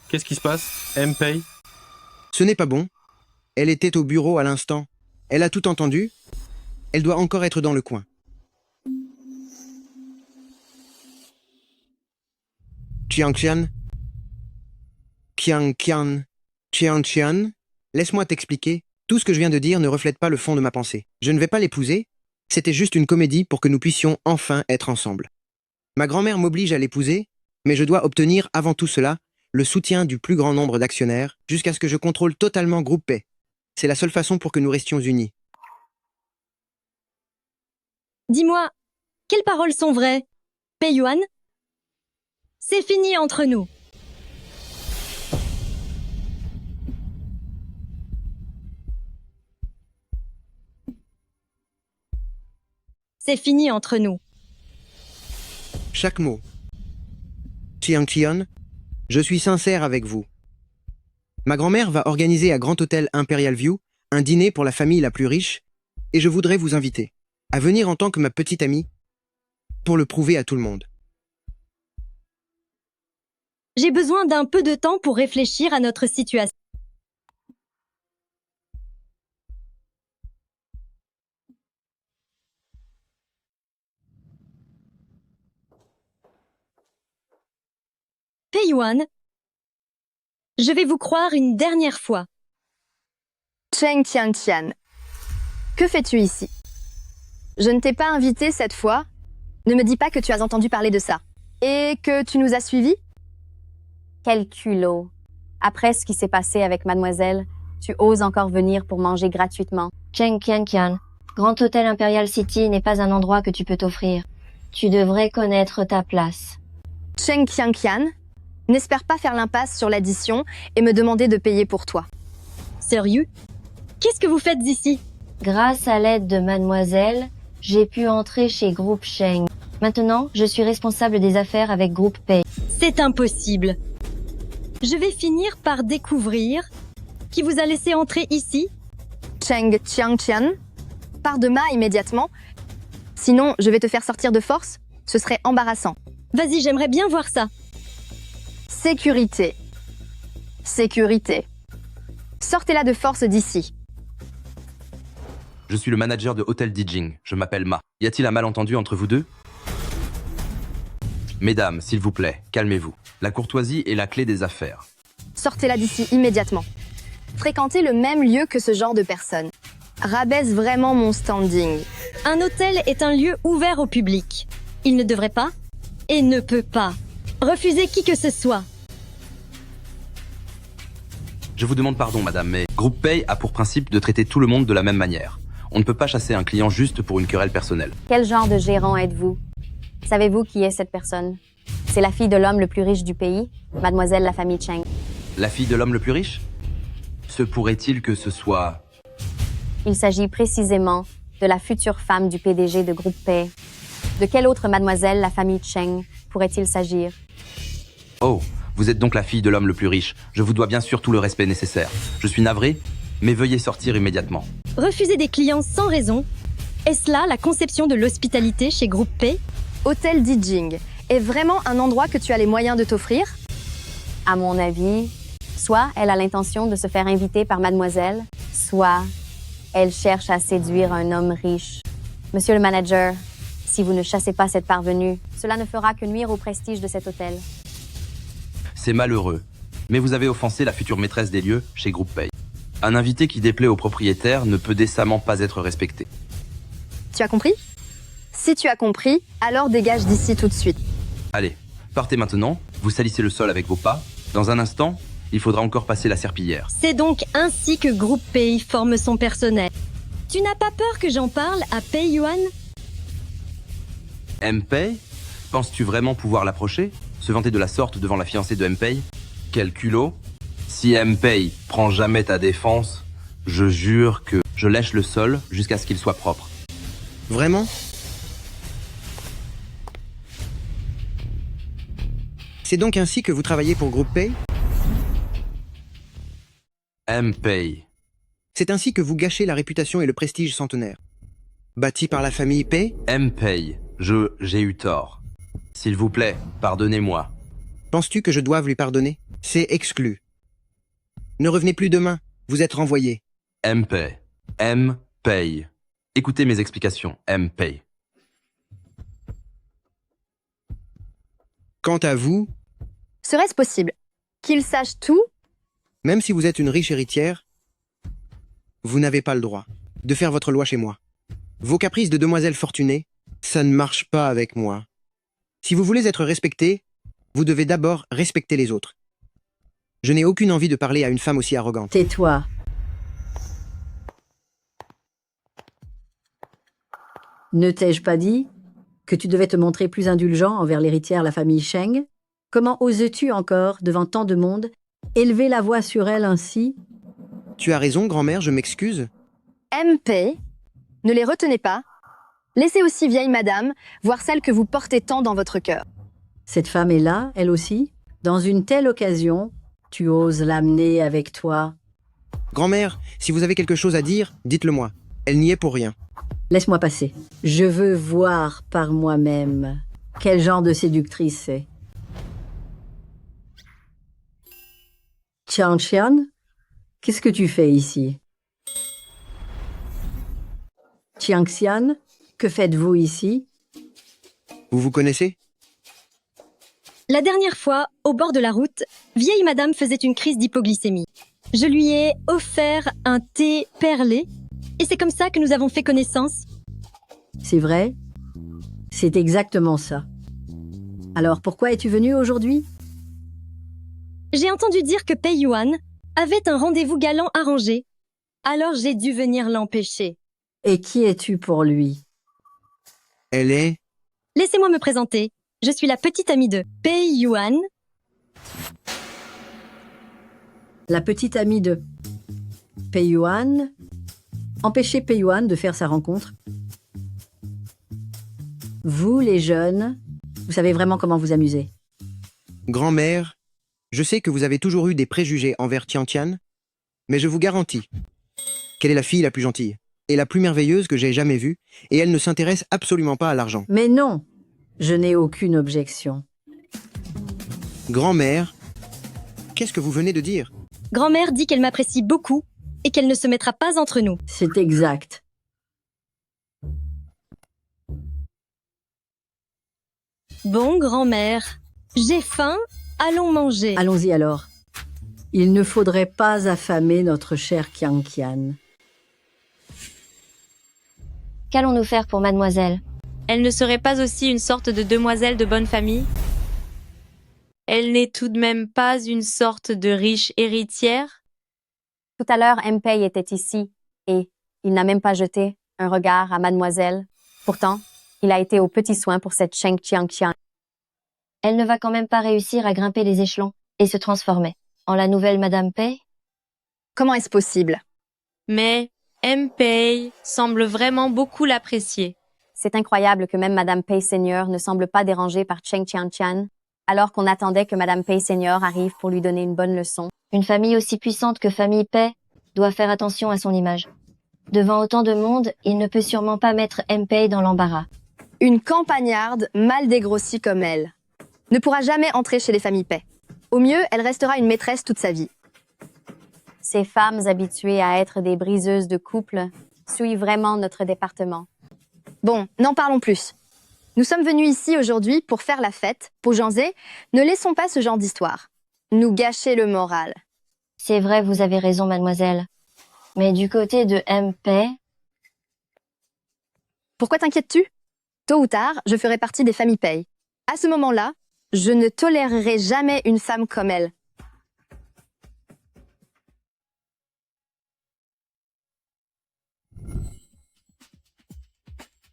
Qu'est-ce qui se passe, M-Pei?
Ce n'est pas bon. Elle était au bureau à l'instant. Elle a tout entendu. Elle doit encore être dans le coin. Qian, laisse-moi t'expliquer. Tout ce que je viens de dire ne reflète pas le fond de ma pensée. Je ne vais pas l'épouser. C'était juste une comédie pour que nous puissions enfin être ensemble. Ma grand-mère m'oblige à l'épouser, mais je dois obtenir avant tout cela le soutien du plus grand nombre d'actionnaires jusqu'à ce que je contrôle totalement Groupe Pei. C'est la seule façon pour que nous restions unis.
Dis-moi, quelles paroles sont vraies? Pei Yuan? C'est fini entre nous. C'est fini entre nous.
Chaque mot. Qian, je suis sincère avec vous. Ma grand-mère va organiser à Grand Hôtel Imperial View un dîner pour la famille la plus riche et je voudrais vous inviter. à venir en tant que ma petite amie pour le prouver à tout le monde.
J'ai besoin d'un peu de temps pour réfléchir à notre situation. Pei-Yuan, je vais vous croire une dernière fois.
Cheng Tian-Tian, que fais-tu ici? Je ne t'ai pas invité cette fois. Ne me dis pas que tu as entendu parler de ça. Et que tu nous as suivis?
Quel culot. Après ce qui s'est passé avec mademoiselle, tu oses encore venir pour manger gratuitement.
Cheng Qianqian, Grand Hôtel Imperial City n'est pas un endroit que tu peux t'offrir. Tu devrais connaître ta place.
Cheng Qianqian, n'espère pas faire l'impasse sur l'addition et me demander de payer pour toi.
Sérieux? Qu'est-ce que vous faites ici?
Grâce à l'aide de mademoiselle, j'ai pu entrer chez Groupe Sheng. Maintenant, je suis responsable des affaires avec Groupe Pei.
C'est impossible. Je vais finir par découvrir qui vous a laissé entrer ici.
Cheng Qianqian, pars de Ma immédiatement. Sinon, je vais te faire sortir de force. Ce serait embarrassant.
Vas-y, j'aimerais bien voir ça.
Sécurité. Sécurité. Sortez-la de force d'ici.
Je suis le manager de Hôtel Dijing. Je m'appelle Ma. Y a-t-il un malentendu entre vous deux? Mesdames, s'il vous plaît, calmez-vous. La courtoisie est la clé des affaires.
Sortez-la d'ici immédiatement. Fréquentez le même lieu que ce genre de personnes. Rabaisse vraiment mon standing.
Un hôtel est un lieu ouvert au public. Il ne devrait pas et ne peut pas refuser qui que ce soit.
Je vous demande pardon, madame, mais Groupe Pei a pour principe de traiter tout le monde de la même manière. On ne peut pas chasser un client juste pour une querelle personnelle.
Quel genre de gérant êtes-vous? Savez-vous qui est cette personne? C'est la fille de l'homme le plus riche du pays, mademoiselle la famille Cheng.
La fille de l'homme le plus riche? Se pourrait-il que ce soit...
Il s'agit précisément de la future femme du PDG de Groupe Pei. De quelle autre mademoiselle la famille Cheng pourrait-il s'agir?
Oh, vous êtes donc la fille de l'homme le plus riche. Je vous dois bien sûr tout le respect nécessaire. Je suis navré, mais veuillez sortir immédiatement.
Refuser des clients sans raison. Est-ce là la conception de l'hospitalité chez Groupe Pei?
Hôtel Dijing est vraiment un endroit que tu as les moyens de t'offrir?
À mon avis, soit elle a l'intention de se faire inviter par mademoiselle, soit elle cherche à séduire un homme riche. Monsieur le manager, si vous ne chassez pas cette parvenue, cela ne fera que nuire au prestige de cet hôtel.
C'est malheureux, mais vous avez offensé la future maîtresse des lieux chez Groupe Pei. Un invité qui déplaît au propriétaire ne peut décemment pas être respecté.
Tu as compris? Si tu as compris, alors dégage d'ici tout de suite.
Allez, partez maintenant, vous salissez le sol avec vos pas. Dans un instant, il faudra encore passer la serpillière.
C'est donc ainsi que Groupe Pei forme son personnel. Tu n'as pas peur que j'en parle à Pei-Yuan?
M-Pei? Penses-tu vraiment pouvoir l'approcher? Se vanter de la sorte devant la fiancée de M-Pei? Quel culot! Si M-Pei prend jamais ta défense, je jure que je lèche le sol jusqu'à ce qu'il soit propre.
Vraiment? C'est donc ainsi que vous travaillez pour Groupe Pei?
M-Pei.
C'est ainsi que vous gâchez la réputation et le prestige centenaire. Bâti par la famille Pei?
M-Pei, j'ai eu tort. S'il vous plaît, pardonnez-moi.
Penses-tu que je doive lui pardonner? C'est exclu. Ne revenez plus demain, vous êtes renvoyé.
M-Pei. M-Pei. Écoutez mes explications, M-Pei.
Quant à vous...
Serait-ce possible qu'il sache tout?
Même si vous êtes une riche héritière, vous n'avez pas le droit de faire votre loi chez moi. Vos caprices de demoiselle fortunée, ça ne marche pas avec moi. Si vous voulez être respecté, vous devez d'abord respecter les autres. Je n'ai aucune envie de parler à une femme aussi arrogante.
Tais-toi. Ne t'ai-je pas dit que tu devais te montrer plus indulgent envers l'héritière, la famille Sheng? Comment oses-tu encore, devant tant de monde, élever la voix sur elle ainsi?
Tu as raison, grand-mère, je m'excuse.
M-Pei, ne les retenez pas. Laissez aussi vieille madame voir celle que vous portez tant dans votre cœur.
Cette femme est là, elle aussi. Dans une telle occasion, tu oses l'amener avec toi.
Grand-mère, si vous avez quelque chose à dire, dites-le moi. Elle n'y est pour rien.
Laisse-moi passer. Je veux voir par moi-même quel genre de séductrice c'est. Qian, qu'est-ce que tu fais ici? Xian, que faites-vous ici?
Vous vous connaissez?
La dernière fois, au bord de la route, vieille madame faisait une crise d'hypoglycémie. Je lui ai offert un thé perlé et c'est comme ça que nous avons fait connaissance.
C'est vrai? C'est exactement ça. Alors pourquoi es-tu venu aujourd'hui?
J'ai entendu dire que Pei Yuan avait un rendez-vous galant arrangé. Alors j'ai dû venir l'empêcher.
Et qui es-tu pour lui?
Elle est...
Laissez-moi me présenter. Je suis la petite amie de Pei Yuan.
La petite amie de Pei Yuan. Empêchez Pei Yuan de faire sa rencontre. Vous, les jeunes, vous savez vraiment comment vous amuser.
Grand-mère, je sais que vous avez toujours eu des préjugés envers Tian, mais je vous garantis qu'elle est la fille la plus gentille et la plus merveilleuse que j'ai jamais vue, et elle ne s'intéresse absolument pas à l'argent.
Mais non, je n'ai aucune objection.
Grand-mère, qu'est-ce que vous venez de dire?
Grand-mère dit qu'elle m'apprécie beaucoup et qu'elle ne se mettra pas entre nous.
C'est exact.
Bon, grand-mère, j'ai faim, allons manger.
Allons-y alors. Il ne faudrait pas affamer notre cher Qian.
Qu'allons-nous faire pour mademoiselle?
Elle ne serait pas aussi une sorte de demoiselle de bonne famille? Elle n'est tout de même pas une sorte de riche héritière?
Tout à l'heure, Mpei était ici et il n'a même pas jeté un regard à mademoiselle. Pourtant, il a été aux petits soins pour cette Sheng Qian.
Elle ne va quand même pas réussir à grimper les échelons et se transformer en la nouvelle Madame Pei?
Comment est-ce possible?
Mais Mpei semble vraiment beaucoup l'apprécier.
C'est incroyable que même Madame Pei Senior ne semble pas dérangée par Sheng Qian, alors qu'on attendait que Madame Pei Senior arrive pour lui donner une bonne leçon.
Une famille aussi puissante que famille Pei doit faire attention à son image. Devant autant de monde, il ne peut sûrement pas mettre Mpei dans l'embarras.
Une campagnarde mal dégrossie comme elle ne pourra jamais entrer chez les familles Pei. Au mieux, elle restera une maîtresse toute sa vie.
Ces femmes habituées à être des briseuses de couple suivent vraiment notre département.
Bon, n'en parlons plus. Nous sommes venus ici aujourd'hui pour faire la fête. Pour Janzé, ne laissons pas ce genre d'histoire nous gâcher le moral.
C'est vrai, vous avez raison, mademoiselle. Mais du côté de Mpei...
Pourquoi t'inquiètes-tu? Tôt ou tard, je ferai partie des familles Pei. À ce moment-là, je ne tolérerai jamais une femme comme elle.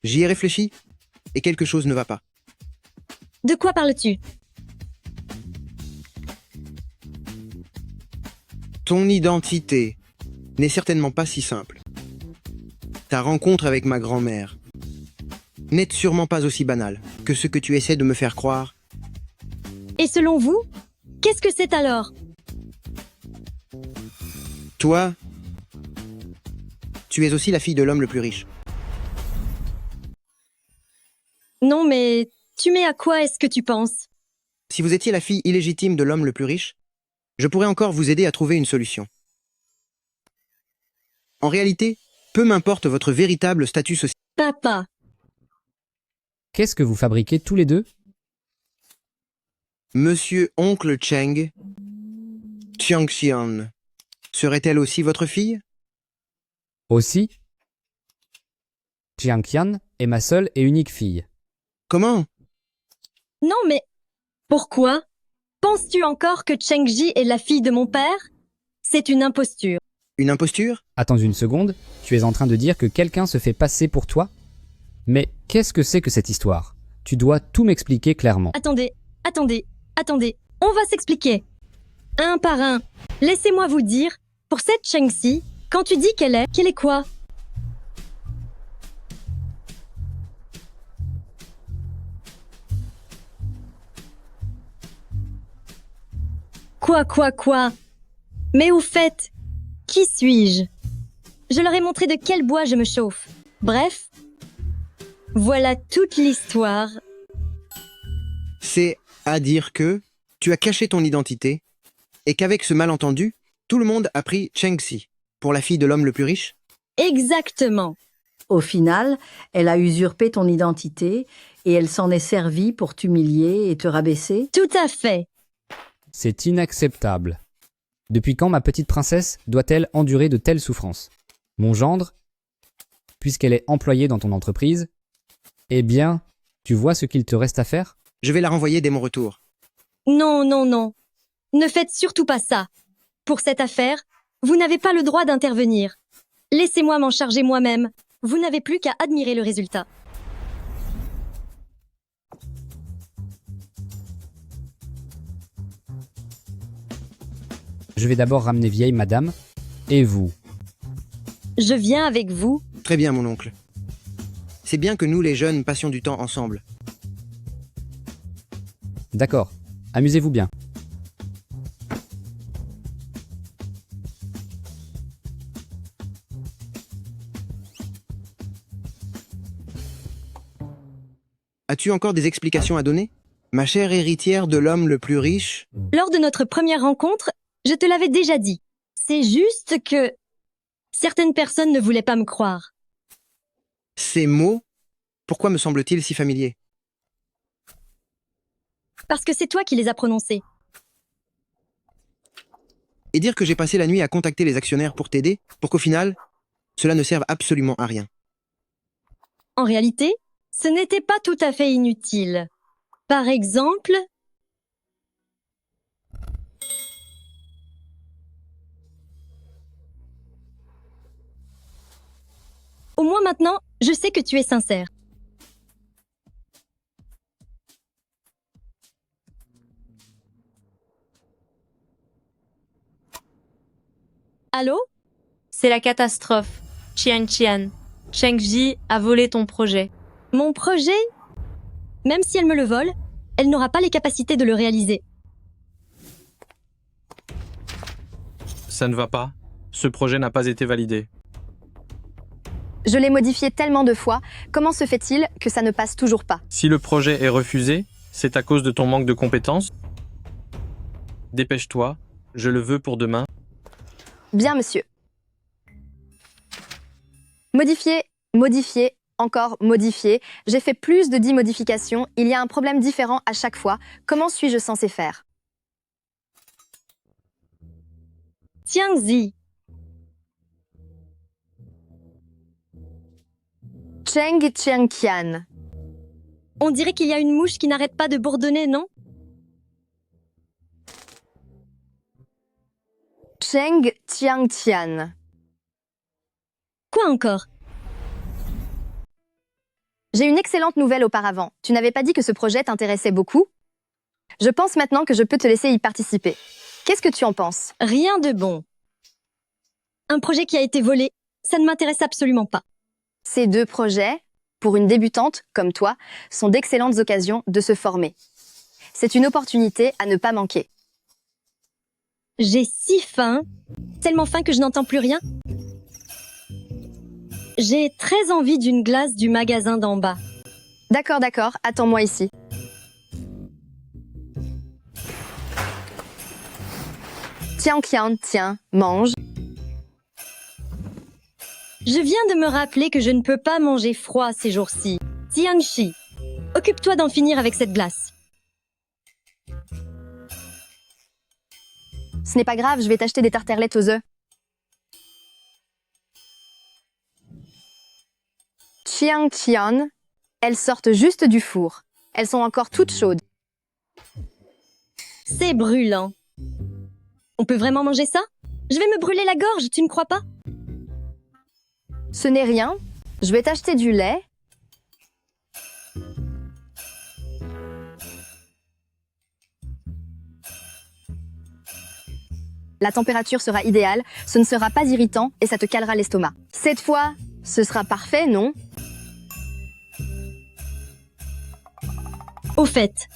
J'y ai réfléchi, et quelque chose ne va pas.
De quoi parles-tu?
Ton identité n'est certainement pas si simple. Ta rencontre avec ma grand-mère n'est sûrement pas aussi banale que ce que tu essaies de me faire croire.
Et selon vous, qu'est-ce que c'est alors?
Toi, tu es aussi la fille de l'homme le plus riche.
Non, mais tu mets à quoi est-ce que tu penses?
Si vous étiez la fille illégitime de l'homme le plus riche, je pourrais encore vous aider à trouver une solution. En réalité, peu m'importe votre véritable statut social.
Papa.
Qu'est-ce que vous fabriquez tous les deux?
Monsieur Oncle Cheng, Xian, serait-elle aussi votre fille?
Aussi? Qian est ma seule et unique fille.
Comment?
Non, mais pourquoi? Penses-tu encore que Chengji est la fille de mon père? C'est une imposture.
Une imposture?
Attends une seconde, tu es en train de dire que quelqu'un se fait passer pour toi? Mais qu'est-ce que c'est que cette histoire? Tu dois tout m'expliquer clairement.
Attendez, on va s'expliquer. Un par un. Laissez-moi vous dire, pour cette Chengxi, quand tu dis qu'elle est quoi? Quoi? Mais au fait, qui suis-je? Je leur ai montré de quel bois je me chauffe. Bref, Voilà toute l'histoire.
C'est à dire que tu as caché ton identité et qu'avec ce malentendu, tout le monde a pris Cheng-Si pour la fille de l'homme le plus riche?
Exactement.
Au final, elle a usurpé ton identité et elle s'en est servie pour t'humilier et te rabaisser?
Tout à fait.
C'est inacceptable. Depuis quand ma petite princesse doit-elle endurer de telles souffrances? Mon gendre, puisqu'elle est employée dans ton entreprise, eh bien, tu vois ce qu'il te reste à faire?
Je vais la renvoyer dès mon retour.
Non, non, non. Ne faites surtout pas ça. Pour cette affaire, vous n'avez pas le droit d'intervenir. Laissez-moi m'en charger moi-même. Vous n'avez plus qu'à admirer le résultat.
Je vais d'abord ramener vieille madame. Et vous?
Je viens avec vous.
Très bien, mon oncle. C'est bien que nous, les jeunes, passions du temps ensemble.
D'accord. Amusez-vous bien.
As-tu encore des explications à donner? Ma chère héritière de l'homme le plus riche?
Lors de notre première rencontre, je te l'avais déjà dit. C'est juste que certaines personnes ne voulaient pas me croire.
Ces mots, pourquoi me semblent-ils si familiers?
Parce que c'est toi qui les as prononcés.
Et dire que j'ai passé la nuit à contacter les actionnaires pour t'aider, pour qu'au final, cela ne serve absolument à rien.
En réalité, ce n'était pas tout à fait inutile. Par exemple, au moins maintenant, je sais que tu es sincère. Allô?
C'est la catastrophe. Qian. Cheng-Ji a volé ton projet.
Mon projet? Même si elle me le vole, elle n'aura pas les capacités de le réaliser.
Ça ne va pas. Ce projet n'a pas été validé.
Je l'ai modifié tellement de fois, comment se fait-il que ça ne passe toujours pas?
Si le projet est refusé, c'est à cause de ton manque de compétences. Dépêche-toi, je le veux pour demain.
Bien, monsieur. Modifier, encore modifier. J'ai fait plus de 10 modifications. Il y a un problème différent à chaque fois. Comment suis-je censé faire?
Tiens-y.
Cheng-Qian.
On dirait qu'il y a une mouche qui n'arrête pas de bourdonner, non?
Cheng-Qian.
Quoi encore?
J'ai une excellente nouvelle auparavant. Tu n'avais pas dit que ce projet t'intéressait beaucoup? Je pense maintenant que je peux te laisser y participer. Qu'est-ce que tu en penses?
Rien de bon. Un projet qui a été volé, ça ne m'intéresse absolument pas.
Ces deux projets, pour une débutante comme toi, sont d'excellentes occasions de se former. C'est une opportunité à ne pas manquer.
J'ai si faim, tellement faim que je n'entends plus rien. J'ai très envie d'une glace du magasin d'en bas.
D'accord, attends-moi ici. Tiens, mange.
Je viens de me rappeler que je ne peux pas manger froid ces jours-ci. Tianchi, occupe-toi d'en finir avec cette glace.
Ce n'est pas grave, je vais t'acheter des tartelettes aux œufs. Qian, elles sortent juste du four. Elles sont encore toutes chaudes.
C'est brûlant. On peut vraiment manger ça? Je vais me brûler la gorge, tu ne crois pas?
Ce n'est rien. Je vais t'acheter du lait. La température sera idéale, ce ne sera pas irritant et ça te calera l'estomac. Cette fois, ce sera parfait, non?
Au fait,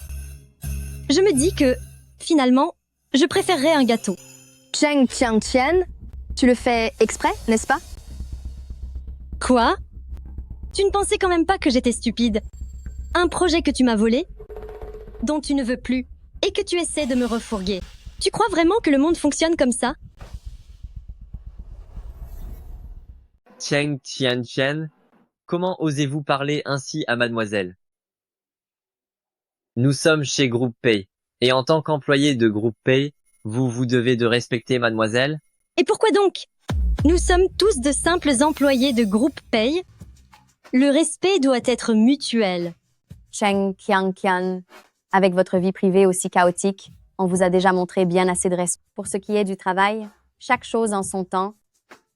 je me dis que, finalement, je préférerais un gâteau.
Cheng-Qian, tu le fais exprès, n'est-ce pas?
Quoi? Tu ne pensais quand même pas que j'étais stupide. Un projet que tu m'as volé, dont tu ne veux plus, et que tu essaies de me refourguer. Tu crois vraiment que le monde fonctionne comme ça?
Cheng Tianqian, comment osez-vous parler ainsi à mademoiselle? Nous sommes chez Groupe Pay, et en tant qu'employé de Groupe Pay, vous devez de respecter mademoiselle?
Et pourquoi donc? Nous sommes tous de simples employés de Groupe Pay. Le respect doit être mutuel.
Cheng Qianqian, avec votre vie privée aussi chaotique, on vous a déjà montré bien assez de respect. Pour ce qui est du travail, chaque chose en son temps.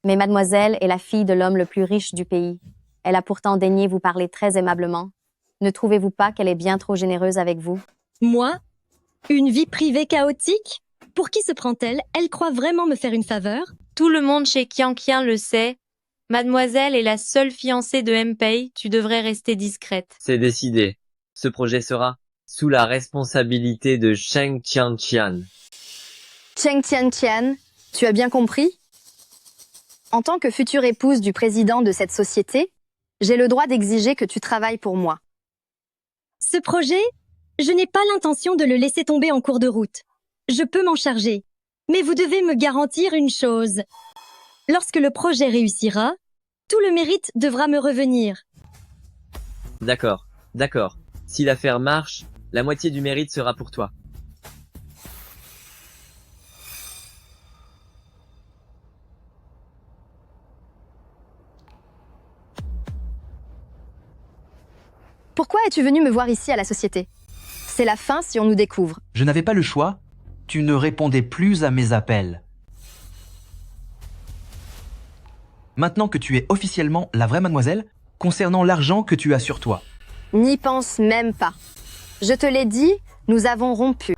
Mais mademoiselle est la fille de l'homme le plus riche du pays. Elle a pourtant daigné vous parler très aimablement. Ne trouvez-vous pas qu'elle est bien trop généreuse avec vous?
Moi? Une vie privée chaotique? Pour qui se prend-elle? Elle croit vraiment me faire une faveur?
Tout le monde chez Qianqian le sait. Mademoiselle est la seule fiancée de M-Pei, tu devrais rester discrète.
C'est décidé. Ce projet sera sous la responsabilité de Cheng Tianqian.
Cheng Tianqian, tu as bien compris? En tant que future épouse du président de cette société, j'ai le droit d'exiger que tu travailles pour moi.
Ce projet, je n'ai pas l'intention de le laisser tomber en cours de route. Je peux m'en charger. Mais vous devez me garantir une chose. Lorsque le projet réussira, tout le mérite devra me revenir.
D'accord, d'accord. Si l'affaire marche, la moitié du mérite sera pour toi.
Pourquoi es-tu venu me voir ici à la société? C'est la fin si on nous découvre.
Je n'avais pas le choix. Tu ne répondais plus à mes appels. Maintenant que tu es officiellement la vraie mademoiselle, concernant l'argent que tu as sur toi.
N'y pense même pas. Je te l'ai dit, nous avons rompu.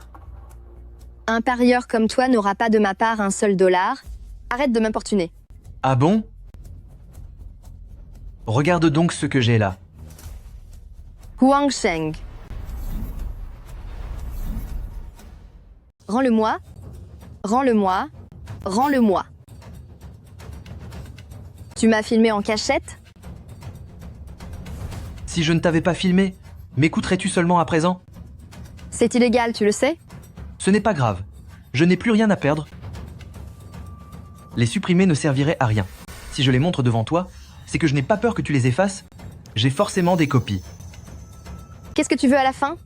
Un parieur comme toi n'aura pas de ma part un seul dollar. Arrête de m'importuner.
Ah bon? Regarde donc ce que j'ai là.
Huang Sheng. Rends-le-moi. Rends-le-moi. Rends-le-moi. Tu m'as filmé en cachette?
Si je ne t'avais pas filmé, m'écouterais-tu seulement à présent?
C'est illégal, tu le sais?
Ce n'est pas grave. Je n'ai plus rien à perdre. Les supprimer ne servirait à rien. Si je les montre devant toi, c'est que je n'ai pas peur que tu les effaces. J'ai forcément des copies.
Qu'est-ce que tu veux à la fin?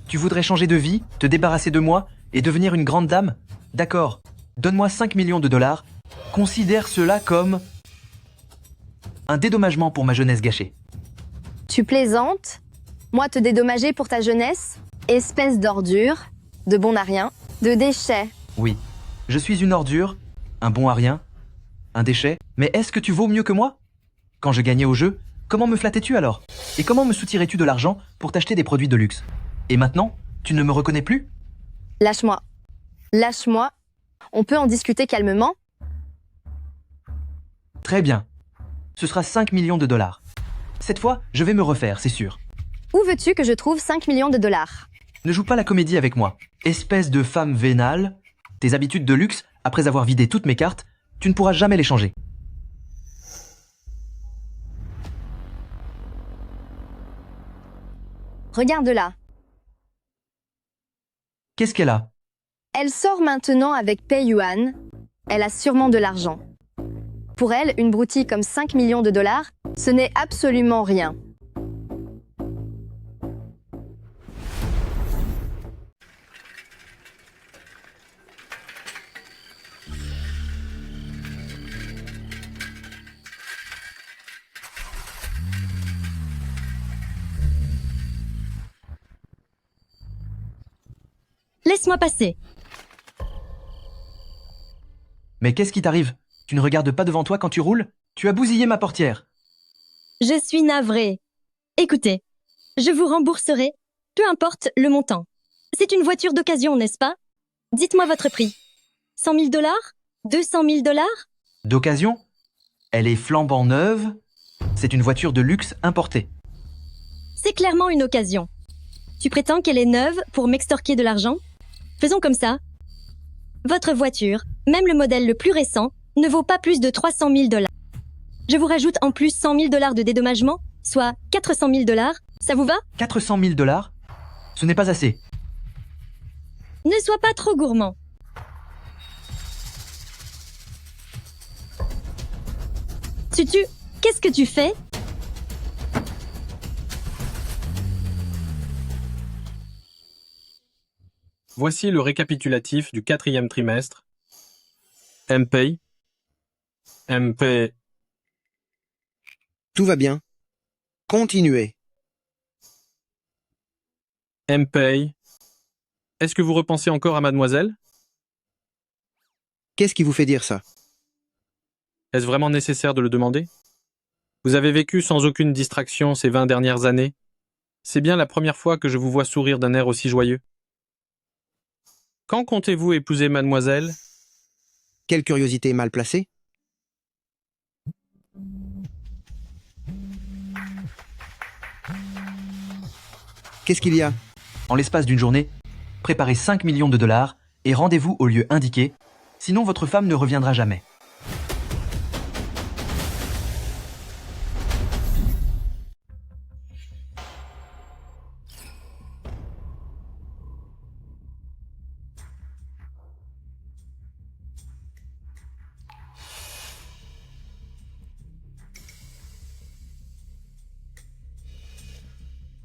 Tu voudrais changer de vie, te débarrasser de moi et devenir une grande dame? D'accord. Donne-moi 5 millions de dollars. Considère cela comme un dédommagement pour ma jeunesse gâchée.
Tu plaisantes? Moi te dédommager pour ta jeunesse? Espèce d'ordure, de bon à rien, de déchet.
Oui, je suis une ordure, un bon à rien, un déchet, mais est-ce que tu vaux mieux que moi? Quand je gagnais au jeu, comment me flattais-tu alors? Et comment me soutirais-tu de l'argent pour t'acheter des produits de luxe? Et maintenant, tu ne me reconnais plus?
Lâche-moi. Lâche-moi. On peut en discuter calmement?
Très bien. Ce sera 5 millions de dollars. Cette fois, je vais me refaire, c'est sûr.
Où veux-tu que je trouve 5 millions de dollars?
Ne joue pas la comédie avec moi. Espèce de femme vénale. Tes habitudes de luxe, après avoir vidé toutes mes cartes, tu ne pourras jamais les changer.
Regarde-la.
Qu'est-ce qu'elle a?
Elle sort maintenant avec Pei Yuan. Elle a sûrement de l'argent. Pour elle, une broutille comme 5 millions de dollars, ce n'est absolument rien.
Laisse-moi passer.
Mais qu'est-ce qui t'arrive? Tu ne regardes pas devant toi quand tu roules? Tu as bousillé ma portière.
Je suis navrée. Écoutez, je vous rembourserai, peu importe le montant. C'est une voiture d'occasion, n'est-ce pas? Dites-moi votre prix. 100 000 dollars? 200 000 dollars?
D'occasion? Elle est flambant neuve. C'est une voiture de luxe importée.
C'est clairement une occasion. Tu prétends qu'elle est neuve pour m'extorquer de l'argent? Faisons comme ça. Votre voiture, même le modèle le plus récent, ne vaut pas plus de 300 000 dollars. Je vous rajoute en plus 100 000 $ de dédommagement, soit 400 000 $. Ça vous va?
400 000 $? Ce n'est pas assez.
Ne sois pas trop gourmand. Tutu, qu'est-ce que tu fais?
Voici le récapitulatif du 4e trimestre. MP. MP.
Tout va bien. Continuez.
MP. Est-ce que vous repensez encore à mademoiselle?
Qu'est-ce qui vous fait dire ça?
Est-ce vraiment nécessaire de le demander? Vous avez vécu sans aucune distraction ces 20 dernières années. C'est bien la première fois que je vous vois sourire d'un air aussi joyeux. Quand comptez-vous épouser mademoiselle?
Quelle curiosité mal placée. Qu'est-ce qu'il y a?
En l'espace d'une journée, préparez 5 millions de $ et rendez-vous au lieu indiqué, sinon votre femme ne reviendra jamais.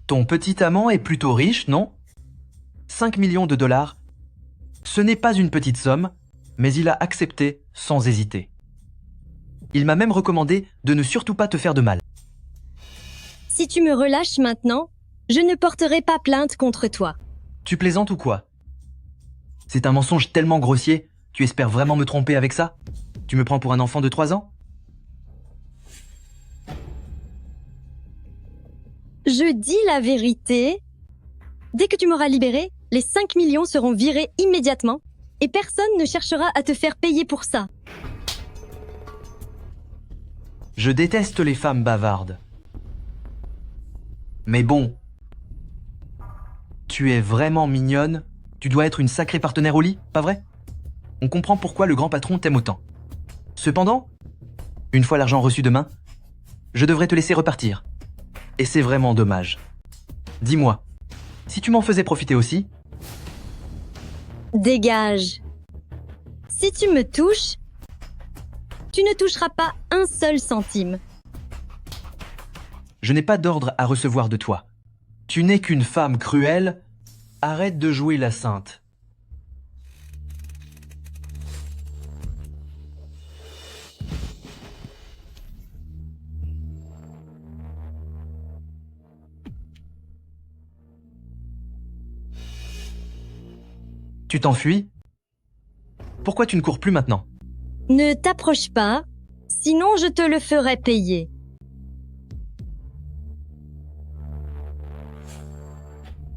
Ton petit amant est plutôt riche, non? 5 millions de $. Ce n'est pas une petite somme, mais il a accepté sans hésiter. Il m'a même recommandé de ne surtout pas te faire de mal.
Si tu me relâches maintenant, je ne porterai pas plainte contre toi.
Tu plaisantes ou quoi? C'est un mensonge tellement grossier, tu espères vraiment me tromper avec ça? Tu me prends pour un enfant de 3 ans?
Je dis la vérité. Dès que tu m'auras libéré, les 5 millions seront virés immédiatement et personne ne cherchera à te faire payer pour ça.
Je déteste les femmes bavardes. Mais bon, tu es vraiment mignonne, tu dois être une sacrée partenaire au lit, pas vrai? On comprend pourquoi le grand patron t'aime autant. Cependant, une fois l'argent reçu demain, je devrais te laisser repartir. Et c'est vraiment dommage. Dis-moi, si tu m'en faisais profiter aussi?
Dégage. Si tu me touches, tu ne toucheras pas un seul centime.
Je n'ai pas d'ordre à recevoir de toi. Tu n'es qu'une femme cruelle. Arrête de jouer la sainte. Tu t'enfuis? Pourquoi tu ne cours plus maintenant?
Ne t'approche pas, sinon je te le ferai payer.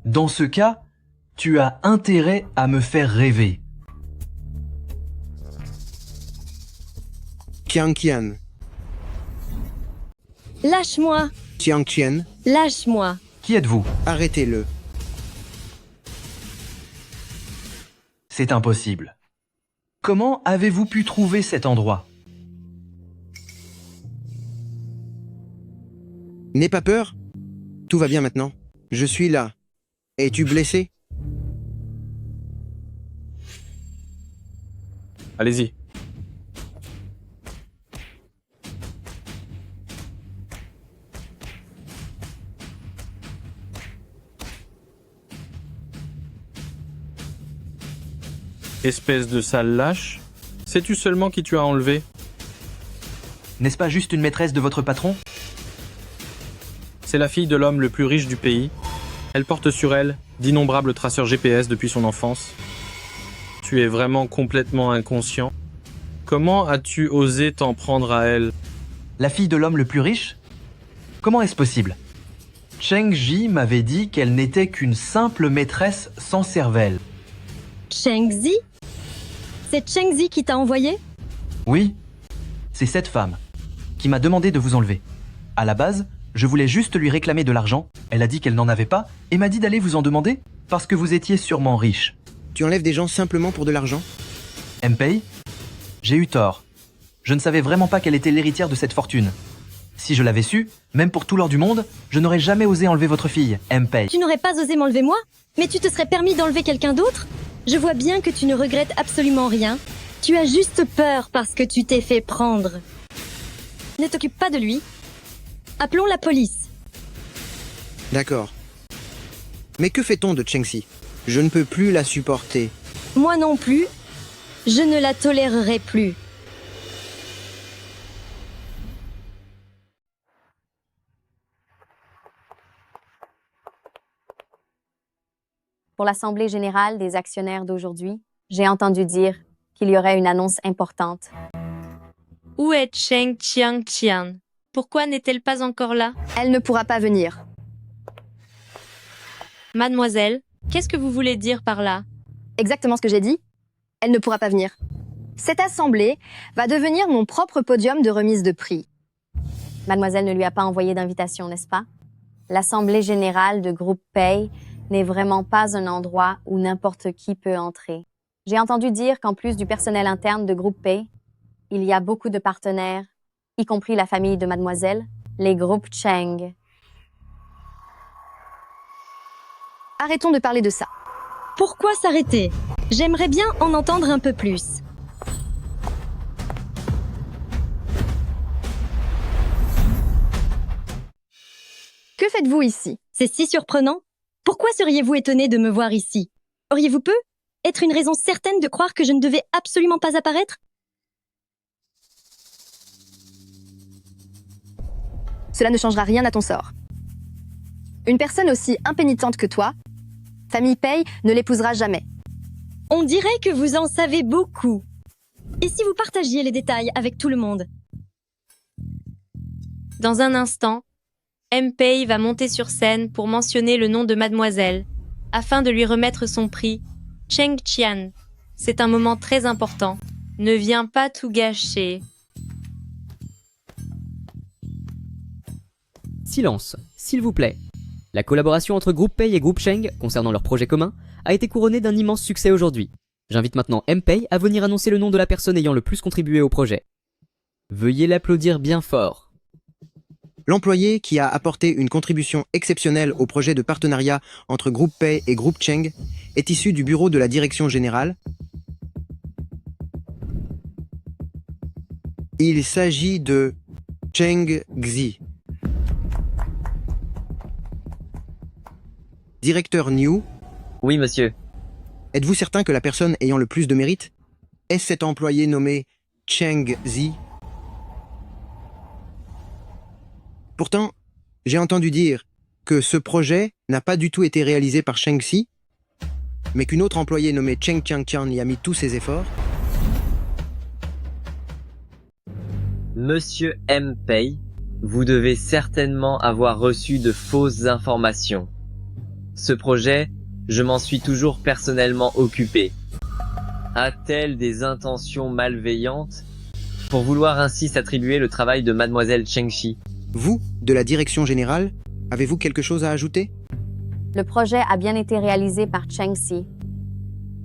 Dans ce cas, tu as intérêt à me faire rêver.
Qiang Qian.
Lâche-moi.
Qiang Qian.
Lâche-moi.
Qui êtes-vous?
Arrêtez-le.
C'est impossible. Comment avez-vous pu trouver cet endroit?
N'aie pas peur. Tout va bien maintenant. Je suis là. Es-tu blessé?
Allez-y. Espèce de sale lâche, sais-tu seulement qui tu as enlevé?
N'est-ce pas juste une maîtresse de votre patron?
C'est la fille de l'homme le plus riche du pays. Elle porte sur elle d'innombrables traceurs GPS depuis son enfance. Tu es vraiment complètement inconscient. Comment as-tu osé t'en prendre à elle?
La fille de l'homme le plus riche? Comment est-ce possible? Cheng Ji m'avait dit qu'elle n'était qu'une simple maîtresse sans cervelle.
Cheng Zi? C'est Cheng Zi qui t'a envoyé?
Oui, c'est cette femme qui m'a demandé de vous enlever. À la base, je voulais juste lui réclamer de l'argent. Elle a dit qu'elle n'en avait pas et m'a dit d'aller vous en demander parce que vous étiez sûrement riche.
Tu enlèves des gens simplement pour de l'argent?
Mpei, j'ai eu tort. Je ne savais vraiment pas qu'elle était l'héritière de cette fortune. Si je l'avais su, même pour tout l'or du monde, je n'aurais jamais osé enlever votre fille, M-Pei.
Tu n'aurais pas osé m'enlever moi? Mais tu te serais permis d'enlever quelqu'un d'autre? Je vois bien que tu ne regrettes absolument rien. Tu as juste peur parce que tu t'es fait prendre. Ne t'occupe pas de lui. Appelons la police.
D'accord. Mais que fait-on de Chengxi? Je ne peux plus la supporter.
Moi non plus. Je ne la tolérerai plus.
Pour l'Assemblée générale des actionnaires d'aujourd'hui, j'ai entendu dire qu'il y aurait une annonce importante.
Où est Cheng Qiangqian? Pourquoi n'est-elle pas encore là?
Elle ne pourra pas venir.
Mademoiselle, qu'est-ce que vous voulez dire par là?
Exactement ce que j'ai dit. Elle ne pourra pas venir. Cette assemblée va devenir mon propre podium de remise de prix.
Mademoiselle ne lui a pas envoyé d'invitation, n'est-ce pas? L'Assemblée générale de Groupe Pay n'est vraiment pas un endroit où n'importe qui peut entrer. J'ai entendu dire qu'en plus du personnel interne de Groupe Pay, il y a beaucoup de partenaires, y compris la famille de Mademoiselle, les groupes Cheng.
Arrêtons de parler de ça.
Pourquoi s'arrêter? J'aimerais bien en entendre un peu plus.
Que faites-vous ici?
C'est si surprenant. Pourquoi seriez-vous étonné de me voir ici? Auriez-vous peu être une raison certaine de croire que je ne devais absolument pas apparaître?
Cela ne changera rien à ton sort. Une personne aussi impénitente que toi, famille Pei ne l'épousera jamais.
On dirait que vous en savez beaucoup. Et si vous partagiez les détails avec tout le monde?
Dans un instant, M-Pei va monter sur scène pour mentionner le nom de Mademoiselle, afin de lui remettre son prix. Cheng Qian, c'est un moment très important. Ne viens pas tout gâcher.
Silence, s'il vous plaît. La collaboration entre Groupe Pay et Groupe Cheng concernant leur projet commun a été couronnée d'un immense succès aujourd'hui. J'invite maintenant M-Pei à venir annoncer le nom de la personne ayant le plus contribué au projet. Veuillez l'applaudir bien fort.
L'employé qui a apporté une contribution exceptionnelle au projet de partenariat entre Groupe Pay et Groupe Cheng est issu du bureau de la direction générale. Il s'agit de Cheng Xi. Directeur New.
Oui, monsieur.
Êtes-vous certain que la personne ayant le plus de mérite est cet employé nommé Cheng Xi? Pourtant, j'ai entendu dire que ce projet n'a pas du tout été réalisé par Cheng Xi, mais qu'une autre employée nommée Cheng Qiangqian y a mis tous ses efforts.
Monsieur M-Pei, vous devez certainement avoir reçu de fausses informations. Ce projet, je m'en suis toujours personnellement occupé. A-t-elle des intentions malveillantes pour vouloir ainsi s'attribuer le travail de Mademoiselle Chengxi?
Vous, de la direction générale, avez-vous quelque chose à ajouter?
Le projet a bien été réalisé par Cheng Xi.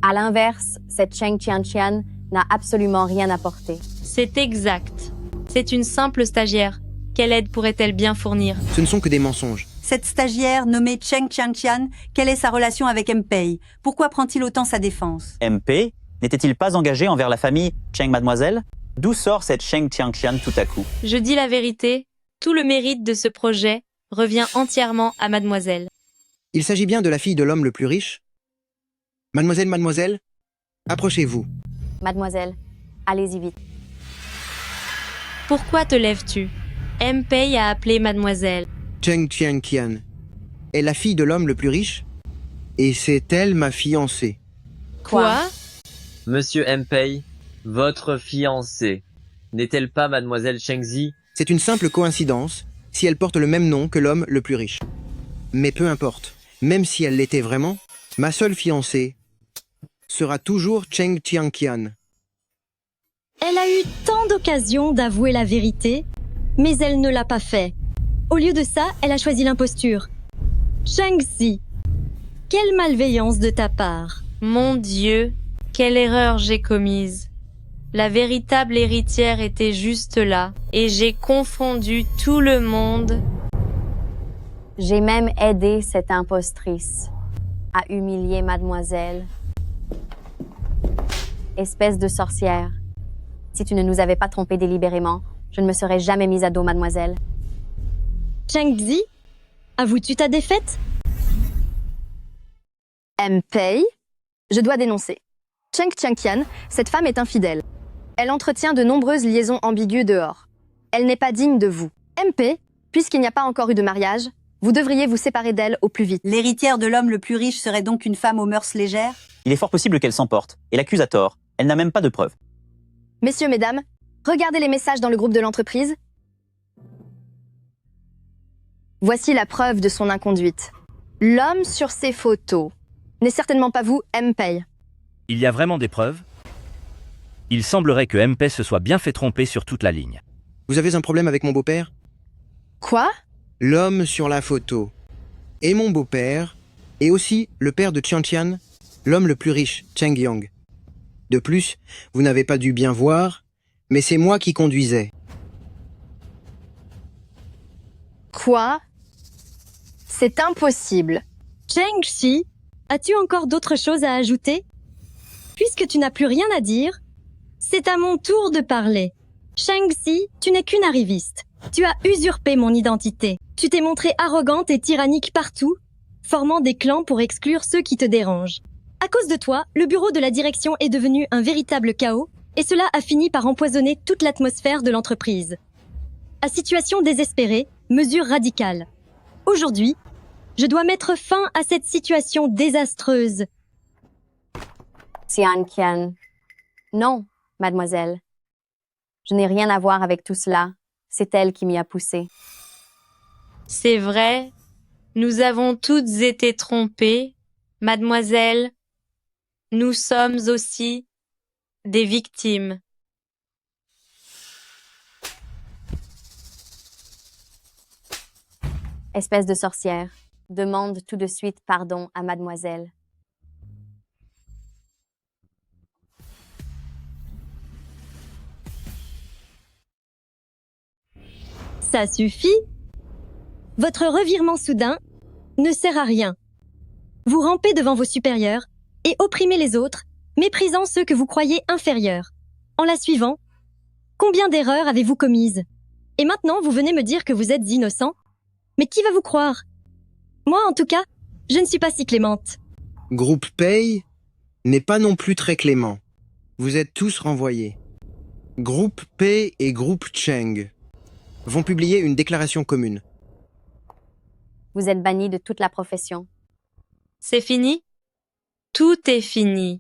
À l'inverse, cette Cheng Qiangqian n'a absolument rien apporté.
C'est exact. C'est une simple stagiaire. Quelle aide pourrait-elle bien fournir?
Ce ne sont que des mensonges.
Cette stagiaire nommée Cheng Qiangqian, quelle est sa relation avec M-Pei? Pourquoi prend-il autant sa défense?
M-Pei n'était-il pas engagé envers la famille Cheng Mademoiselle? D'où sort cette Cheng Qiangqian tout à coup?
Je dis la vérité, tout le mérite de ce projet revient entièrement à Mademoiselle.
Il s'agit bien de la fille de l'homme le plus riche? Mademoiselle, approchez-vous.
Mademoiselle, allez-y vite.
Pourquoi te lèves-tu? M-Pei a appelé Mademoiselle.
Cheng Qiangqian est la fille de l'homme le plus riche, et c'est elle ma fiancée.
Quoi?
Monsieur M-Pei, votre fiancée, n'est-elle pas Mademoiselle Chengxi?
C'est une simple coïncidence si elle porte le même nom que l'homme le plus riche. Mais peu importe, même si elle l'était vraiment, ma seule fiancée sera toujours Cheng Qiangqian.
Elle a eu tant d'occasions d'avouer la vérité, mais elle ne l'a pas fait. Au lieu de ça, elle a choisi l'imposture. Cheng Xi, quelle malveillance de ta part.
Mon Dieu, quelle erreur j'ai commise. La véritable héritière était juste là, et j'ai confondu tout le monde.
J'ai même aidé cette impostrice à humilier mademoiselle. Espèce de sorcière. Si tu ne nous avais pas trompés délibérément, je ne me serais jamais mise à dos, mademoiselle.
Chengzi, avoues-tu ta défaite?
Pei, je dois dénoncer. Cheng Qianqian, cette femme est infidèle. Elle entretient de nombreuses liaisons ambiguës dehors. Elle n'est pas digne de vous. MP, puisqu'il n'y a pas encore eu de mariage, vous devriez vous séparer d'elle au plus vite.
L'héritière de l'homme le plus riche serait donc une femme aux mœurs légères?
Il est fort possible qu'elle s'emporte, et l'accuse à tort. Elle n'a même pas de preuves.
Messieurs, mesdames, regardez les messages dans le groupe de l'entreprise. Voici la preuve de son inconduite. L'homme sur ces photos n'est certainement pas vous, Pei.
Il y a vraiment des preuves? Il semblerait que MP se soit bien fait tromper sur toute la ligne.
Vous avez un problème avec mon beau-père?
Quoi?
L'homme sur la photo est mon beau-père, et aussi le père de Qianqian, l'homme le plus riche, Cheng Yang. De plus, vous n'avez pas dû bien voir, mais c'est moi qui conduisais.
Quoi? C'est impossible.
Cheng-Shi, as-tu encore d'autres choses à ajouter? Puisque tu n'as plus rien à dire, c'est à mon tour de parler. Cheng-Shi, tu n'es qu'une arriviste. Tu as usurpé mon identité. Tu t'es montrée arrogante et tyrannique partout, formant des clans pour exclure ceux qui te dérangent. À cause de toi, le bureau de la direction est devenu un véritable chaos, et cela a fini par empoisonner toute l'atmosphère de l'entreprise. À situation désespérée, mesure radicale. Aujourd'hui, je dois mettre fin à cette situation désastreuse.
Qianqian. Non, mademoiselle. Je n'ai rien à voir avec tout cela. C'est elle qui m'y a poussé.
C'est vrai, nous avons toutes été trompées, mademoiselle. Nous sommes aussi des victimes.
Espèce de sorcière, demande tout de suite pardon à mademoiselle.
Ça suffit. Votre revirement soudain ne sert à rien. Vous rampez devant vos supérieurs et opprimez les autres, méprisant ceux que vous croyez inférieurs. En la suivant, combien d'erreurs avez-vous commises? Et maintenant, vous venez me dire que vous êtes innocent? Mais qui va vous croire? Moi, en tout cas, je ne suis pas si clémente.
Groupe Pei n'est pas non plus très clément. Vous êtes tous renvoyés. Groupe Pei et Groupe Cheng vont publier une déclaration commune.
Vous êtes bannis de toute la profession.
C'est fini? Tout est fini.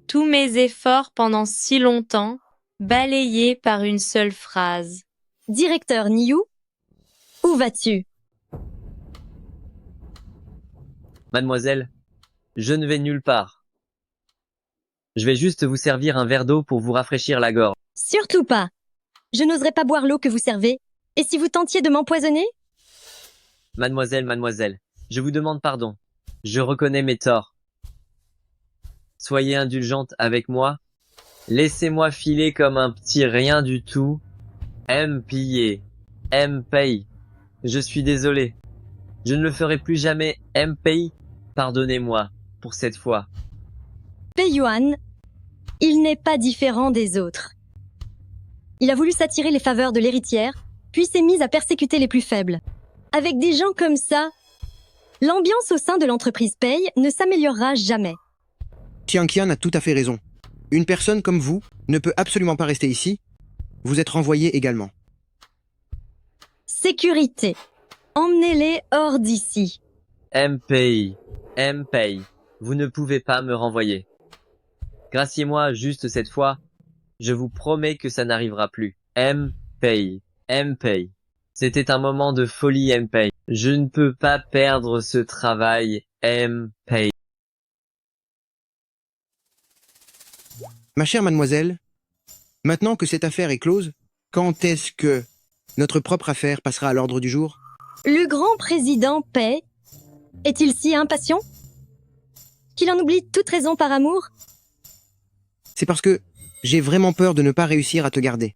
Tous mes efforts pendant si longtemps, balayés par une seule phrase.
Directeur Niu, où vas-tu?
Mademoiselle, je ne vais nulle part. Je vais juste vous servir un verre d'eau pour vous rafraîchir la gorge.
Surtout pas. Je n'oserais pas boire l'eau que vous servez. Et si vous tentiez de m'empoisonner?
Mademoiselle, je vous demande pardon. Je reconnais mes torts. Soyez indulgente avec moi. Laissez-moi filer comme un petit rien du tout. Pillé. Pei. Je suis désolé. Je ne le ferai plus jamais. Pei. Pardonnez-moi pour cette fois.
Pei Yuan, il n'est pas différent des autres. Il a voulu s'attirer les faveurs de l'héritière, puis s'est mis à persécuter les plus faibles. Avec des gens comme ça, l'ambiance au sein de l'entreprise Pei ne s'améliorera jamais.
Qianqian a tout à fait raison. Une personne comme vous ne peut absolument pas rester ici. Vous êtes renvoyé également.
Sécurité. Emmenez-les hors d'ici.
Pei. Vous ne pouvez pas me renvoyer. Graciez-moi juste cette fois. Je vous promets que ça n'arrivera plus. Pei. C'était un moment de folie, Pei. Je ne peux pas perdre ce travail, Pei.
Ma chère mademoiselle, maintenant que cette affaire est close, quand est-ce que notre propre affaire passera à l'ordre du jour?
Le grand président Pei est-il si impatient qu'il en oublie toute raison par amour?
C'est parce que J'ai vraiment peur de ne pas réussir à te garder.